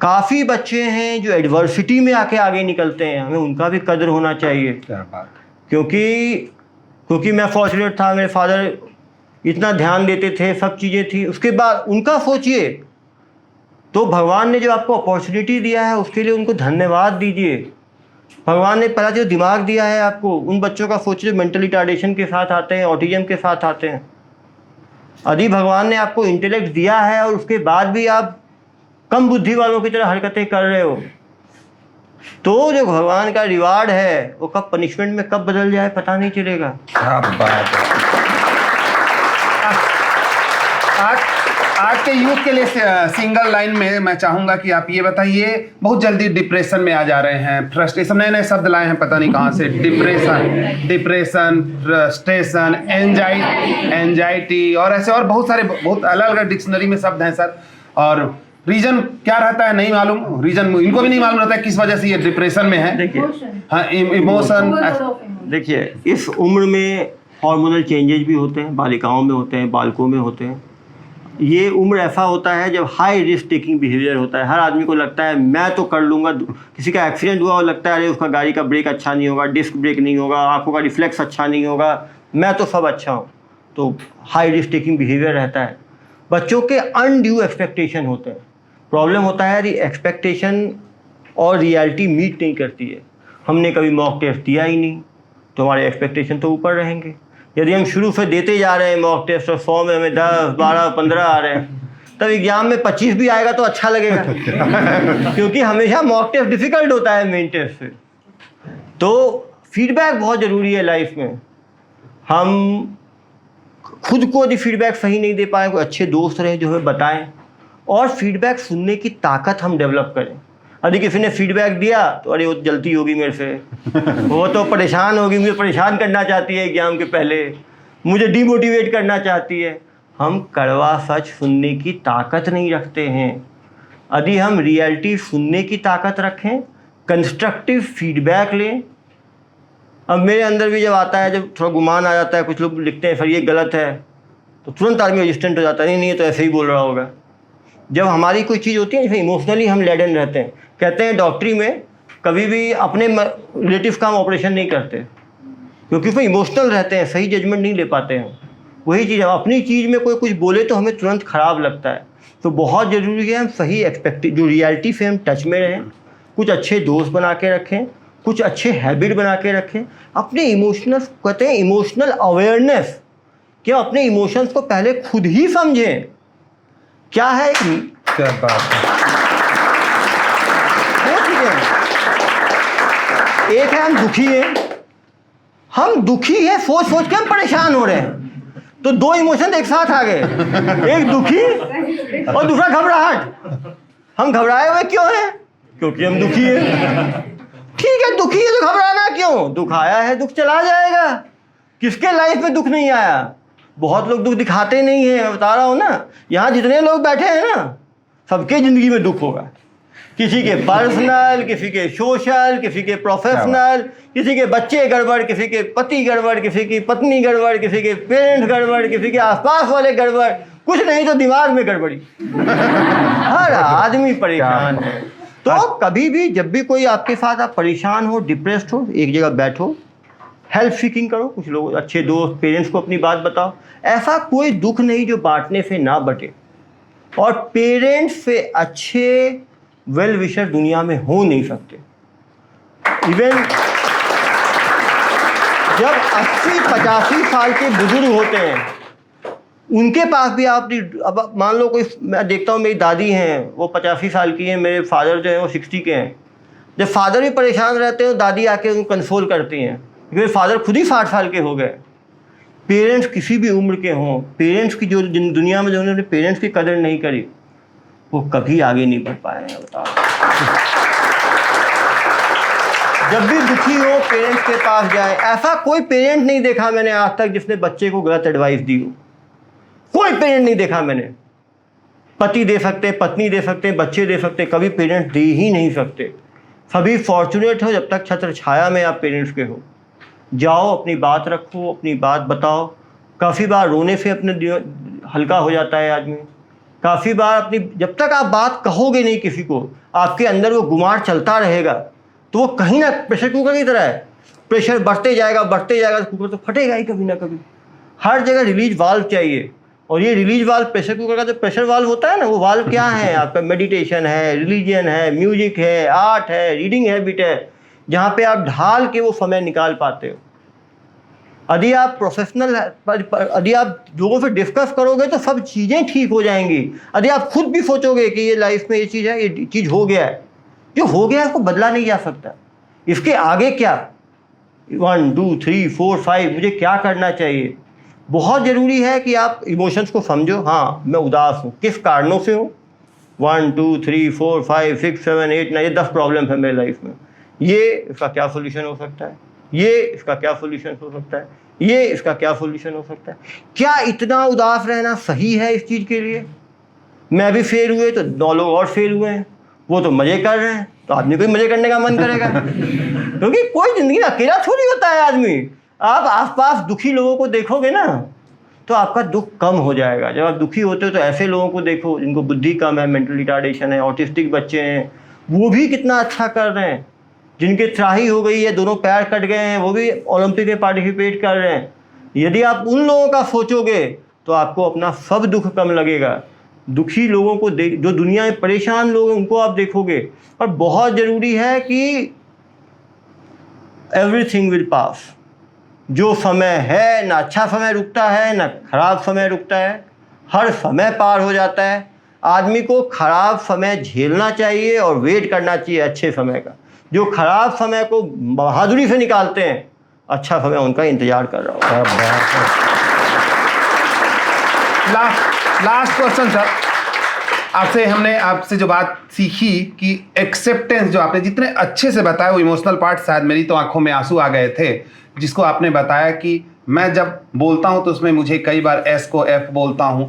काफ़ी बच्चे हैं जो एडवर्सिटी में आके आगे निकलते हैं, हमें उनका भी कदर होना चाहिए। क्या बात। क्योंकि मैं फॉर्चुनेट था, मेरे फादर इतना ध्यान देते थे, सब चीज़ें थी। उसके बाद उनका सोचिए, तो भगवान ने जो आपको अपॉर्चुनिटी दिया है उसके लिए उनको धन्यवाद दीजिए। भगवान ने पहला जो दिमाग दिया है आपको, उन बच्चों का सोचिए जो मेंटल रिटार्डेशन के साथ आते हैं, ऑटिज्म के साथ आते हैं। यदि भगवान ने आपको इंटेलेक्ट दिया है और उसके बाद भी आप कम बुद्धि वालों की तरह हरकतें कर रहे हो, तो जो भगवान का रिवार्ड है वो कब पनिशमेंट में कब बदल जाए पता नहीं चलेगा। क्या बात है। आज के यूथ के लिए सिंगल लाइन में मैं चाहूंगा कि आप ये बताइए, बहुत जल्दी डिप्रेशन में आ जा रहे हैं, फ्रस्ट्रेशन, नए नए शब्द लाए हैं पता नहीं कहाँ से, डिप्रेशन, फ्रस्ट्रेशन, एंजाइटी और ऐसे और बहुत सारे, बहुत अलग अलग डिक्शनरी में शब्द हैं सर। और रीजन क्या रहता है नहीं मालूम, रीजन इनको भी नहीं मालूम रहता है किस वजह से ये डिप्रेशन में है। देखिए, हाँ, इमोशन। देखिए इस उम्र में हार्मोनल चेंजेस भी होते हैं, बालिकाओं में होते हैं, बालकों में होते हैं। ये उम्र ऐसा होता है जब हाई रिस्क टेकिंग बिहेवियर होता है। हर आदमी को लगता है मैं तो कर लूँगा। किसी का एक्सीडेंट हुआ और लगता है अरे उसका गाड़ी का ब्रेक अच्छा नहीं होगा, डिस्क ब्रेक नहीं होगा, आंखों का रिफ्लेक्स अच्छा नहीं होगा, मैं तो सब अच्छा हूँ। तो हाई रिस्क टेकिंग बिहेवियर रहता है। बच्चों के अनड्यू एक्सपेक्टेशन होते हैं। प्रॉब्लम होता है एक्सपेक्टेशन और रियलिटी मीट नहीं करती है। हमने कभी मॉक टेस्ट दिया ही नहीं तो हमारे एक्सपेक्टेशन तो ऊपर रहेंगे। यदि हम शुरू से देते जा रहे हैं मॉक टेस्ट और 100 में हमें 10, 12, 15 आ रहे हैं, तब एग्जाम में 25 भी आएगा तो अच्छा लगेगा क्योंकि हमेशा मॉक टेस्ट डिफ़िकल्ट होता है मेन टेस्ट से। तो फीडबैक बहुत ज़रूरी है लाइफ में। हम खुद को यदि फीडबैक सही नहीं दे पाए, कोई अच्छे दोस्त रहे जो हमें बताएं, और फीडबैक सुनने की ताकत हम डेवलप करें। यदि किसी ने फीडबैक दिया तो अरे वो जल्दी होगी मेरे से, वो तो परेशान होगी, मुझे परेशान करना चाहती है एग्जाम के पहले, मुझे डिमोटिवेट करना चाहती है। हम कड़वा सच सुनने की ताकत नहीं रखते हैं। यदि हम रियलिटी सुनने की ताकत रखें, कंस्ट्रक्टिव फीडबैक लें। अब मेरे अंदर भी जब आता है, जब थोड़ा गुमान आ जाता है, कुछ लोग लिखते हैं सर ये गलत है, तो तुरंत आदमी रजिस्टेंट हो जाता है, नहीं ये तो ऐसे ही बोल रहा होगा। जब हमारी कोई चीज़ होती है जैसे इमोशनली हम लेडन रहते हैं, कहते हैं डॉक्टरी में कभी भी अपने रिलेटिव का हम ऑपरेशन नहीं करते क्योंकि वो इमोशनल रहते हैं, सही जजमेंट नहीं ले पाते हैं। वही चीज़, अपनी चीज़ में कोई कुछ बोले तो हमें तुरंत ख़राब लगता है। तो बहुत ज़रूरी है हम सही जो रियलिटी से हम टच में रहें, कुछ अच्छे दोस्त बना के रखें, कुछ अच्छे हैबिट बना के रखें। अपने इमोशनल्स, कहते हैं इमोशनल अवेयरनेस, कि अपने इमोशंस को पहले खुद ही समझें। क्या है, क्या बात है। एक है हम दुखी हैं, सोच सोच के हम परेशान हो रहे हैं, तो दो इमोशन एक साथ आ गए, एक दुखी और दूसरा घबराहट। हम घबराए हुए क्यों हैं? क्योंकि हम दुखी हैं। ठीक है, दुखी है तो घबराना क्यों? दुख आया है, दुख चला जाएगा। किसके लाइफ में दुख नहीं आया? बहुत लोग दुख दिखाते नहीं हैं, मैं बता रहा हूँ ना। यहाँ जितने लोग बैठे हैं ना, सबके ज़िंदगी में दुख होगा। किसी के पर्सनल, किसी के सोशल, किसी के प्रोफेशनल, किसी के बच्चे गड़बड़, किसी के पति गड़बड़, किसी की पत्नी गड़बड़, किसी के पेरेंट्स गड़बड़, किसी के आसपास वाले गड़बड़, कुछ नहीं तो दिमाग में गड़बड़ी। हर आदमी परेशान है। तो कभी भी जब भी कोई आपके साथ आप परेशान हो, डिप्रेस्ड हो, एक जगह बैठो, हेल्प सीकिंग करो। कुछ लोग अच्छे दोस्त, पेरेंट्स को अपनी बात बताओ। ऐसा कोई दुख नहीं जो बांटने से ना बटे, और पेरेंट्स से अच्छे वेल विशर दुनिया में हो नहीं सकते। इवन जब 80-85 साल के बुजुर्ग होते हैं, उनके पास भी आप, अब मान लो कोई, मैं देखता हूँ मेरी दादी हैं, वो 85 साल की हैं, मेरे फादर जो हैं वो 60 के हैं। जब फादर भी परेशान रहते हैं, दादी आके उनको कंसोल करती हैं, क्योंकि फादर खुद ही 60 साल के हो गए। पेरेंट्स किसी भी उम्र के हों, पेरेंट्स की जो दुनिया में जो उन्होंने पेरेंट्स की कदर नहीं करी, वो कभी आगे नहीं बढ़ पाए हैं। बताओ, जब भी दुखी हो पेरेंट्स के पास जाए। ऐसा कोई पेरेंट नहीं देखा मैंने आज तक जिसने बच्चे को गलत एडवाइस दी हो। कोई पेरेंट नहीं देखा मैंने। पति दे सकते, पत्नी दे सकते, बच्चे दे सकते, कभी पेरेंट्स दे ही नहीं सकते। सभी फॉर्चुनेट हो जब तक छत्र छाया में आप पेरेंट्स के हो। जाओ, अपनी बात रखो, अपनी बात बताओ। काफ़ी बार रोने से अपने हल्का हो जाता है आदमी। काफ़ी बार अपनी, जब तक आप बात कहोगे नहीं किसी को, आपके अंदर वो गुमार चलता रहेगा, तो वो कहीं ना प्रेशर कुकर की तरह है, प्रेशर बढ़ते जाएगा, तो कुकर तो फटेगा ही कभी ना कभी। हर जगह रिलीज वाल्व चाहिए, और ये रिलीज वाल्व, प्रेशर कुकर का जो प्रेशर वाल्व होता है ना, वो वाल्व क्या है आपका? मेडिटेशन है, रिलीजन है, म्यूजिक है, आर्ट है, रीडिंग हैबिट है, जहाँ पे आप ढाल के वो समय निकाल पाते हो। यदि आप प्रोफेशनल, यदि आप लोगों से डिस्कस करोगे तो सब चीज़ें ठीक हो जाएंगी। यदि आप खुद भी सोचोगे कि ये लाइफ में ये चीज़ है, ये चीज़ हो गया है, जो हो गया है उसको बदला नहीं जा सकता। इसके आगे क्या, 1 2 3 4 5 मुझे क्या करना चाहिए, बहुत ज़रूरी है कि आप इमोशंस को समझो। हाँ, मैं उदास हूँ, किस कारणों से हूँ, 1 2 3 4 5 6 7 8 9 ये 10 प्रॉब्लम है मेरी लाइफ में, ये इसका क्या सोल्यूशन हो सकता है, ये इसका क्या सोल्यूशन हो सकता है, ये इसका क्या सोल्यूशन हो सकता है। क्या इतना उदास रहना सही है इस चीज़ के लिए? मैं भी फेल हुए तो 9 लोग और फेल हुए हैं, वो तो मज़े कर रहे हैं, तो आदमी को भी मज़े करने का मन करेगा क्योंकि कोई ज़िंदगी में अकेला थोड़ी होता है आदमी। आप आसपास दुखी लोगों को देखोगे ना तो आपका दुख कम हो जाएगा। जब आप दुखी होते हो तो ऐसे लोगों को देखो जिनको बुद्धि कम है, मेंटल रिटार्डेशन है, ऑटिस्टिक बच्चे हैं, वो भी कितना अच्छा कर रहे हैं। जिनके त्राही हो गई है, दोनों पैर कट गए हैं, वो भी ओलंपिक में पार्टिसिपेट कर रहे हैं। यदि आप उन लोगों का सोचोगे तो आपको अपना सब दुख कम लगेगा। दुखी लोगों को जो दुनिया में परेशान लोग हैं उनको आप देखोगे। और बहुत ज़रूरी है कि एवरीथिंग विल पास। जो समय है, ना अच्छा समय रुकता है ना खराब समय रुकता है, हर समय पार हो जाता है। आदमी को खराब समय झेलना चाहिए और वेट करना चाहिए अच्छे समय का। जो खराब समय को बहादुरी से निकालते हैं, अच्छा समय उनका इंतजार कर रहा होगा। लास्ट क्वेश्चन सर, हमने आपसे जो बात सीखी कि एक्सेप्टेंस, जो आपने जितने अच्छे से बताया वो इमोशनल पार्ट, शायद मेरी तो आंखों में आंसू आ गए थे जिसको आपने बताया कि मैं जब बोलता हूं तो उसमें मुझे कई बार एस को एफ बोलता हूं।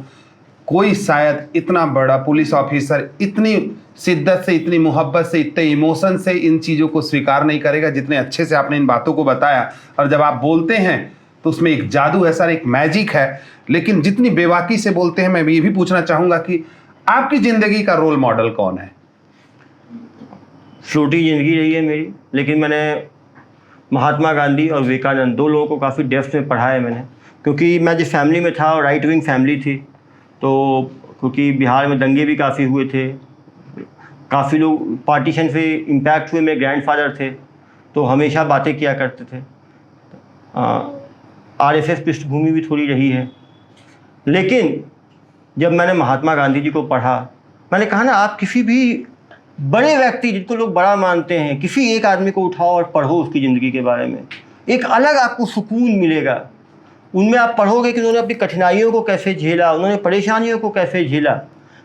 कोई शायद इतना बड़ा पुलिस ऑफिसर इतनी शिद्दत से, इतनी मोहब्बत से, इतने इमोशन से इन चीज़ों को स्वीकार नहीं करेगा जितने अच्छे से आपने इन बातों को बताया। और जब आप बोलते हैं तो उसमें एक जादू है सर, एक मैजिक है। लेकिन जितनी बेबाकी से बोलते हैं, मैं ये भी पूछना चाहूँगा कि आपकी ज़िंदगी का रोल मॉडल कौन है? छोटी ज़िंदगी रही है मेरी, लेकिन मैंने महात्मा गांधी और विवेकानंद, 2 लोगों को काफ़ी डेप्थ में पढ़ा है मैंने। क्योंकि मैं जिस फैमिली में था, राइट विंग फैमिली थी, तो क्योंकि बिहार में दंगे भी काफ़ी हुए थे, काफ़ी लोग पार्टीशन से इम्पैक्ट हुए, मेरे ग्रैंडफादर थे, तो हमेशा बातें किया करते थे। आरएसएस पृष्ठभूमि भी थोड़ी रही है। लेकिन जब मैंने महात्मा गांधी जी को पढ़ा, मैंने कहा ना, आप किसी भी बड़े व्यक्ति जिनको लोग बड़ा मानते हैं, किसी एक आदमी को उठाओ और पढ़ो उसकी ज़िंदगी के बारे में, एक अलग आपको सुकून मिलेगा। उनमें आप पढ़ोगे कि उन्होंने अपनी कठिनाइयों को कैसे झेला, उन्होंने परेशानियों को कैसे झेला।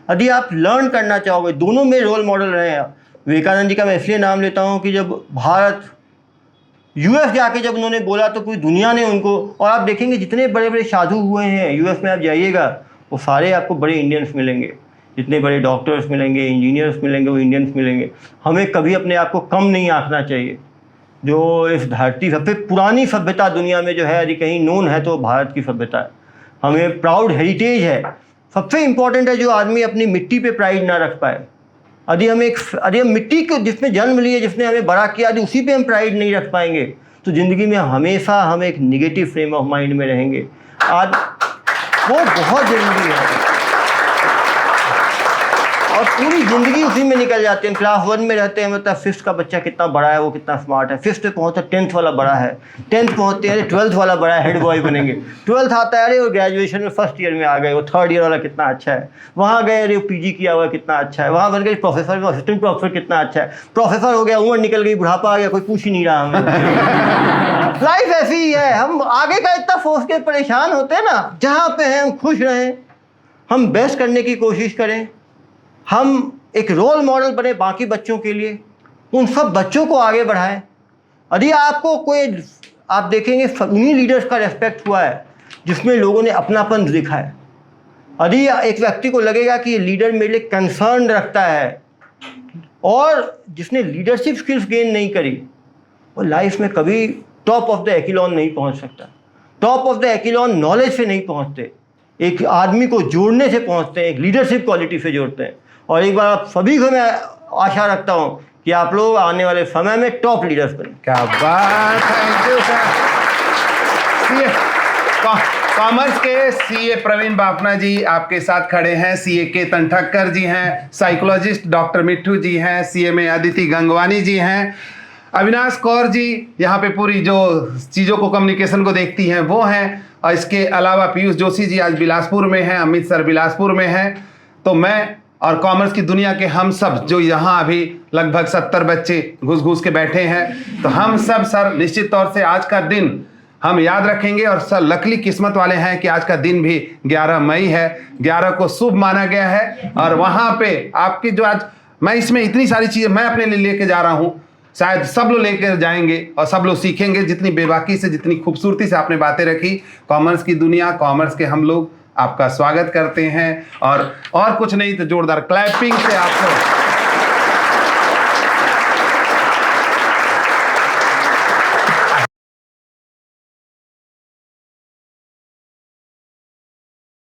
यदि आप लर्न करना चाहोगे, दोनों में रोल मॉडल रहे हैं। विवेकानंद जी का मैं इसलिए नाम लेता हूँ कि जब भारत यूएस जाके जब उन्होंने बोला तो पूरी दुनिया ने उनको, और आप देखेंगे जितने बड़े बड़े साधु हुए हैं यूएस में, आप जाइएगा वो सारे आपको बड़े इंडियंस मिलेंगे। जितने बड़े डॉक्टर्स मिलेंगे, इंजीनियर्स मिलेंगे, वो इंडियंस मिलेंगे। हमें कभी अपने आप को कम नहीं आंकना चाहिए। जो इस धरती, सबसे पुरानी सभ्यता दुनिया में जो है, यदि कहीं नोन है तो भारत की सभ्यता है। हमें प्राउड हेरिटेज है। सबसे इम्पॉर्टेंट है जो आदमी अपनी मिट्टी पे प्राइड ना रख पाए। यदि हम मिट्टी को जिसमें जन्म लिए, जिसने हमें बड़ा किया, यदि उसी पे हम प्राइड नहीं रख पाएंगे तो ज़िंदगी में हमेशा हम एक निगेटिव फ्रेम ऑफ माइंड में रहेंगे। आज वो बहुत ज़रूरी है, और पूरी ज़िंदगी उसी में निकल जाते हैं। क्लास 1 में रहते हैं, मतलब 5th का बच्चा कितना बड़ा है, वो कितना स्मार्ट है। 5th पे पहुँचता 10th वाला बड़ा है, 10th पहुँचते हैं 12th वाला बड़ा है, हेड बॉय बनेंगे। 12th आता है, अरे वो ग्रेजुएशन में 1st ईयर में आ गए, वो 3rd ईयर वाला कितना अच्छा है। वहाँ गए, अरे वो PG किया हुआ कितना अच्छा है। वहाँ बन गए प्रोफेसर में, असिस्टेंट प्रोफेसर कितना अच्छा है। प्रोफेसर हो गया, उम्र निकल गई, बुढ़ापा आ गया, कोई पूछ ही नहीं रहा हमें। लाइफ ऐसी ही है। हम आगे का इतना सोच के परेशान होते हैं ना, जहाँ पे हैं हम खुश रहें, हम बेस्ट करने की कोशिश करें, हम एक रोल मॉडल बने बाकी बच्चों के लिए, उन सब बच्चों को आगे बढ़ाएं। यदि आपको कोई, आप देखेंगे उन्हीं लीडर्स का रेस्पेक्ट हुआ है जिसमें लोगों ने अपनापन दिखा है। यदि एक व्यक्ति को लगेगा कि ये लीडर मेरे लिए कंसर्न रखता है और जिसने लीडरशिप स्किल्स गेन नहीं करी, वो लाइफ में कभी टॉप ऑफ द एक्लोन नहीं पहुंच सकता। Top of the echelon knowledge से नहीं पहुंचते, एक आदमी को जोड़ने से पहुंचते हैं, एक लीडरशिप क्वालिटी से जोड़ते हैं। और एक बार आप सभी को मैं आशा रखता हूं कि आप लोग आने वाले समय में टॉप लीडर्स बने। क्या बात, थैंक यू सर। कॉमर्स के सीए प्रवीण बाफना जी आपके साथ खड़े हैं, सीए केतन ठक्कर जी हैं, साइकोलॉजिस्ट डॉक्टर मिट्ठू जी हैं, सीएमए अदिति गंगवानी जी हैं, अविनाश कौर जी यहाँ पे पूरी जो चीज़ों को, कम्युनिकेशन को देखती हैं वो हैं, और इसके अलावा पीयूष जोशी जी आज बिलासपुर में हैं, अमित सर बिलासपुर में हैं। तो मैं और कॉमर्स की दुनिया के हम सब जो यहाँ अभी लगभग 70 बच्चे घुस घुस के बैठे हैं, तो हम सब सर निश्चित तौर से आज का दिन हम याद रखेंगे। और सर लकली किस्मत वाले हैं कि आज का दिन भी 11 मई है, 11 को शुभ माना गया है। और वहाँ पे आपकी जो आज मैं इसमें इतनी सारी चीज़ें मैं अपने लिए लेके जा रहा हूँ, शायद सब लोग लेकर जाएंगे और सब लोग सीखेंगे। जितनी बेबाकी से, जितनी खूबसूरती से आपने बातें रखी, कॉमर्स की दुनिया, कॉमर्स के हम लोग आपका स्वागत करते हैं। और कुछ नहीं तो जोरदार क्लैपिंग से आपको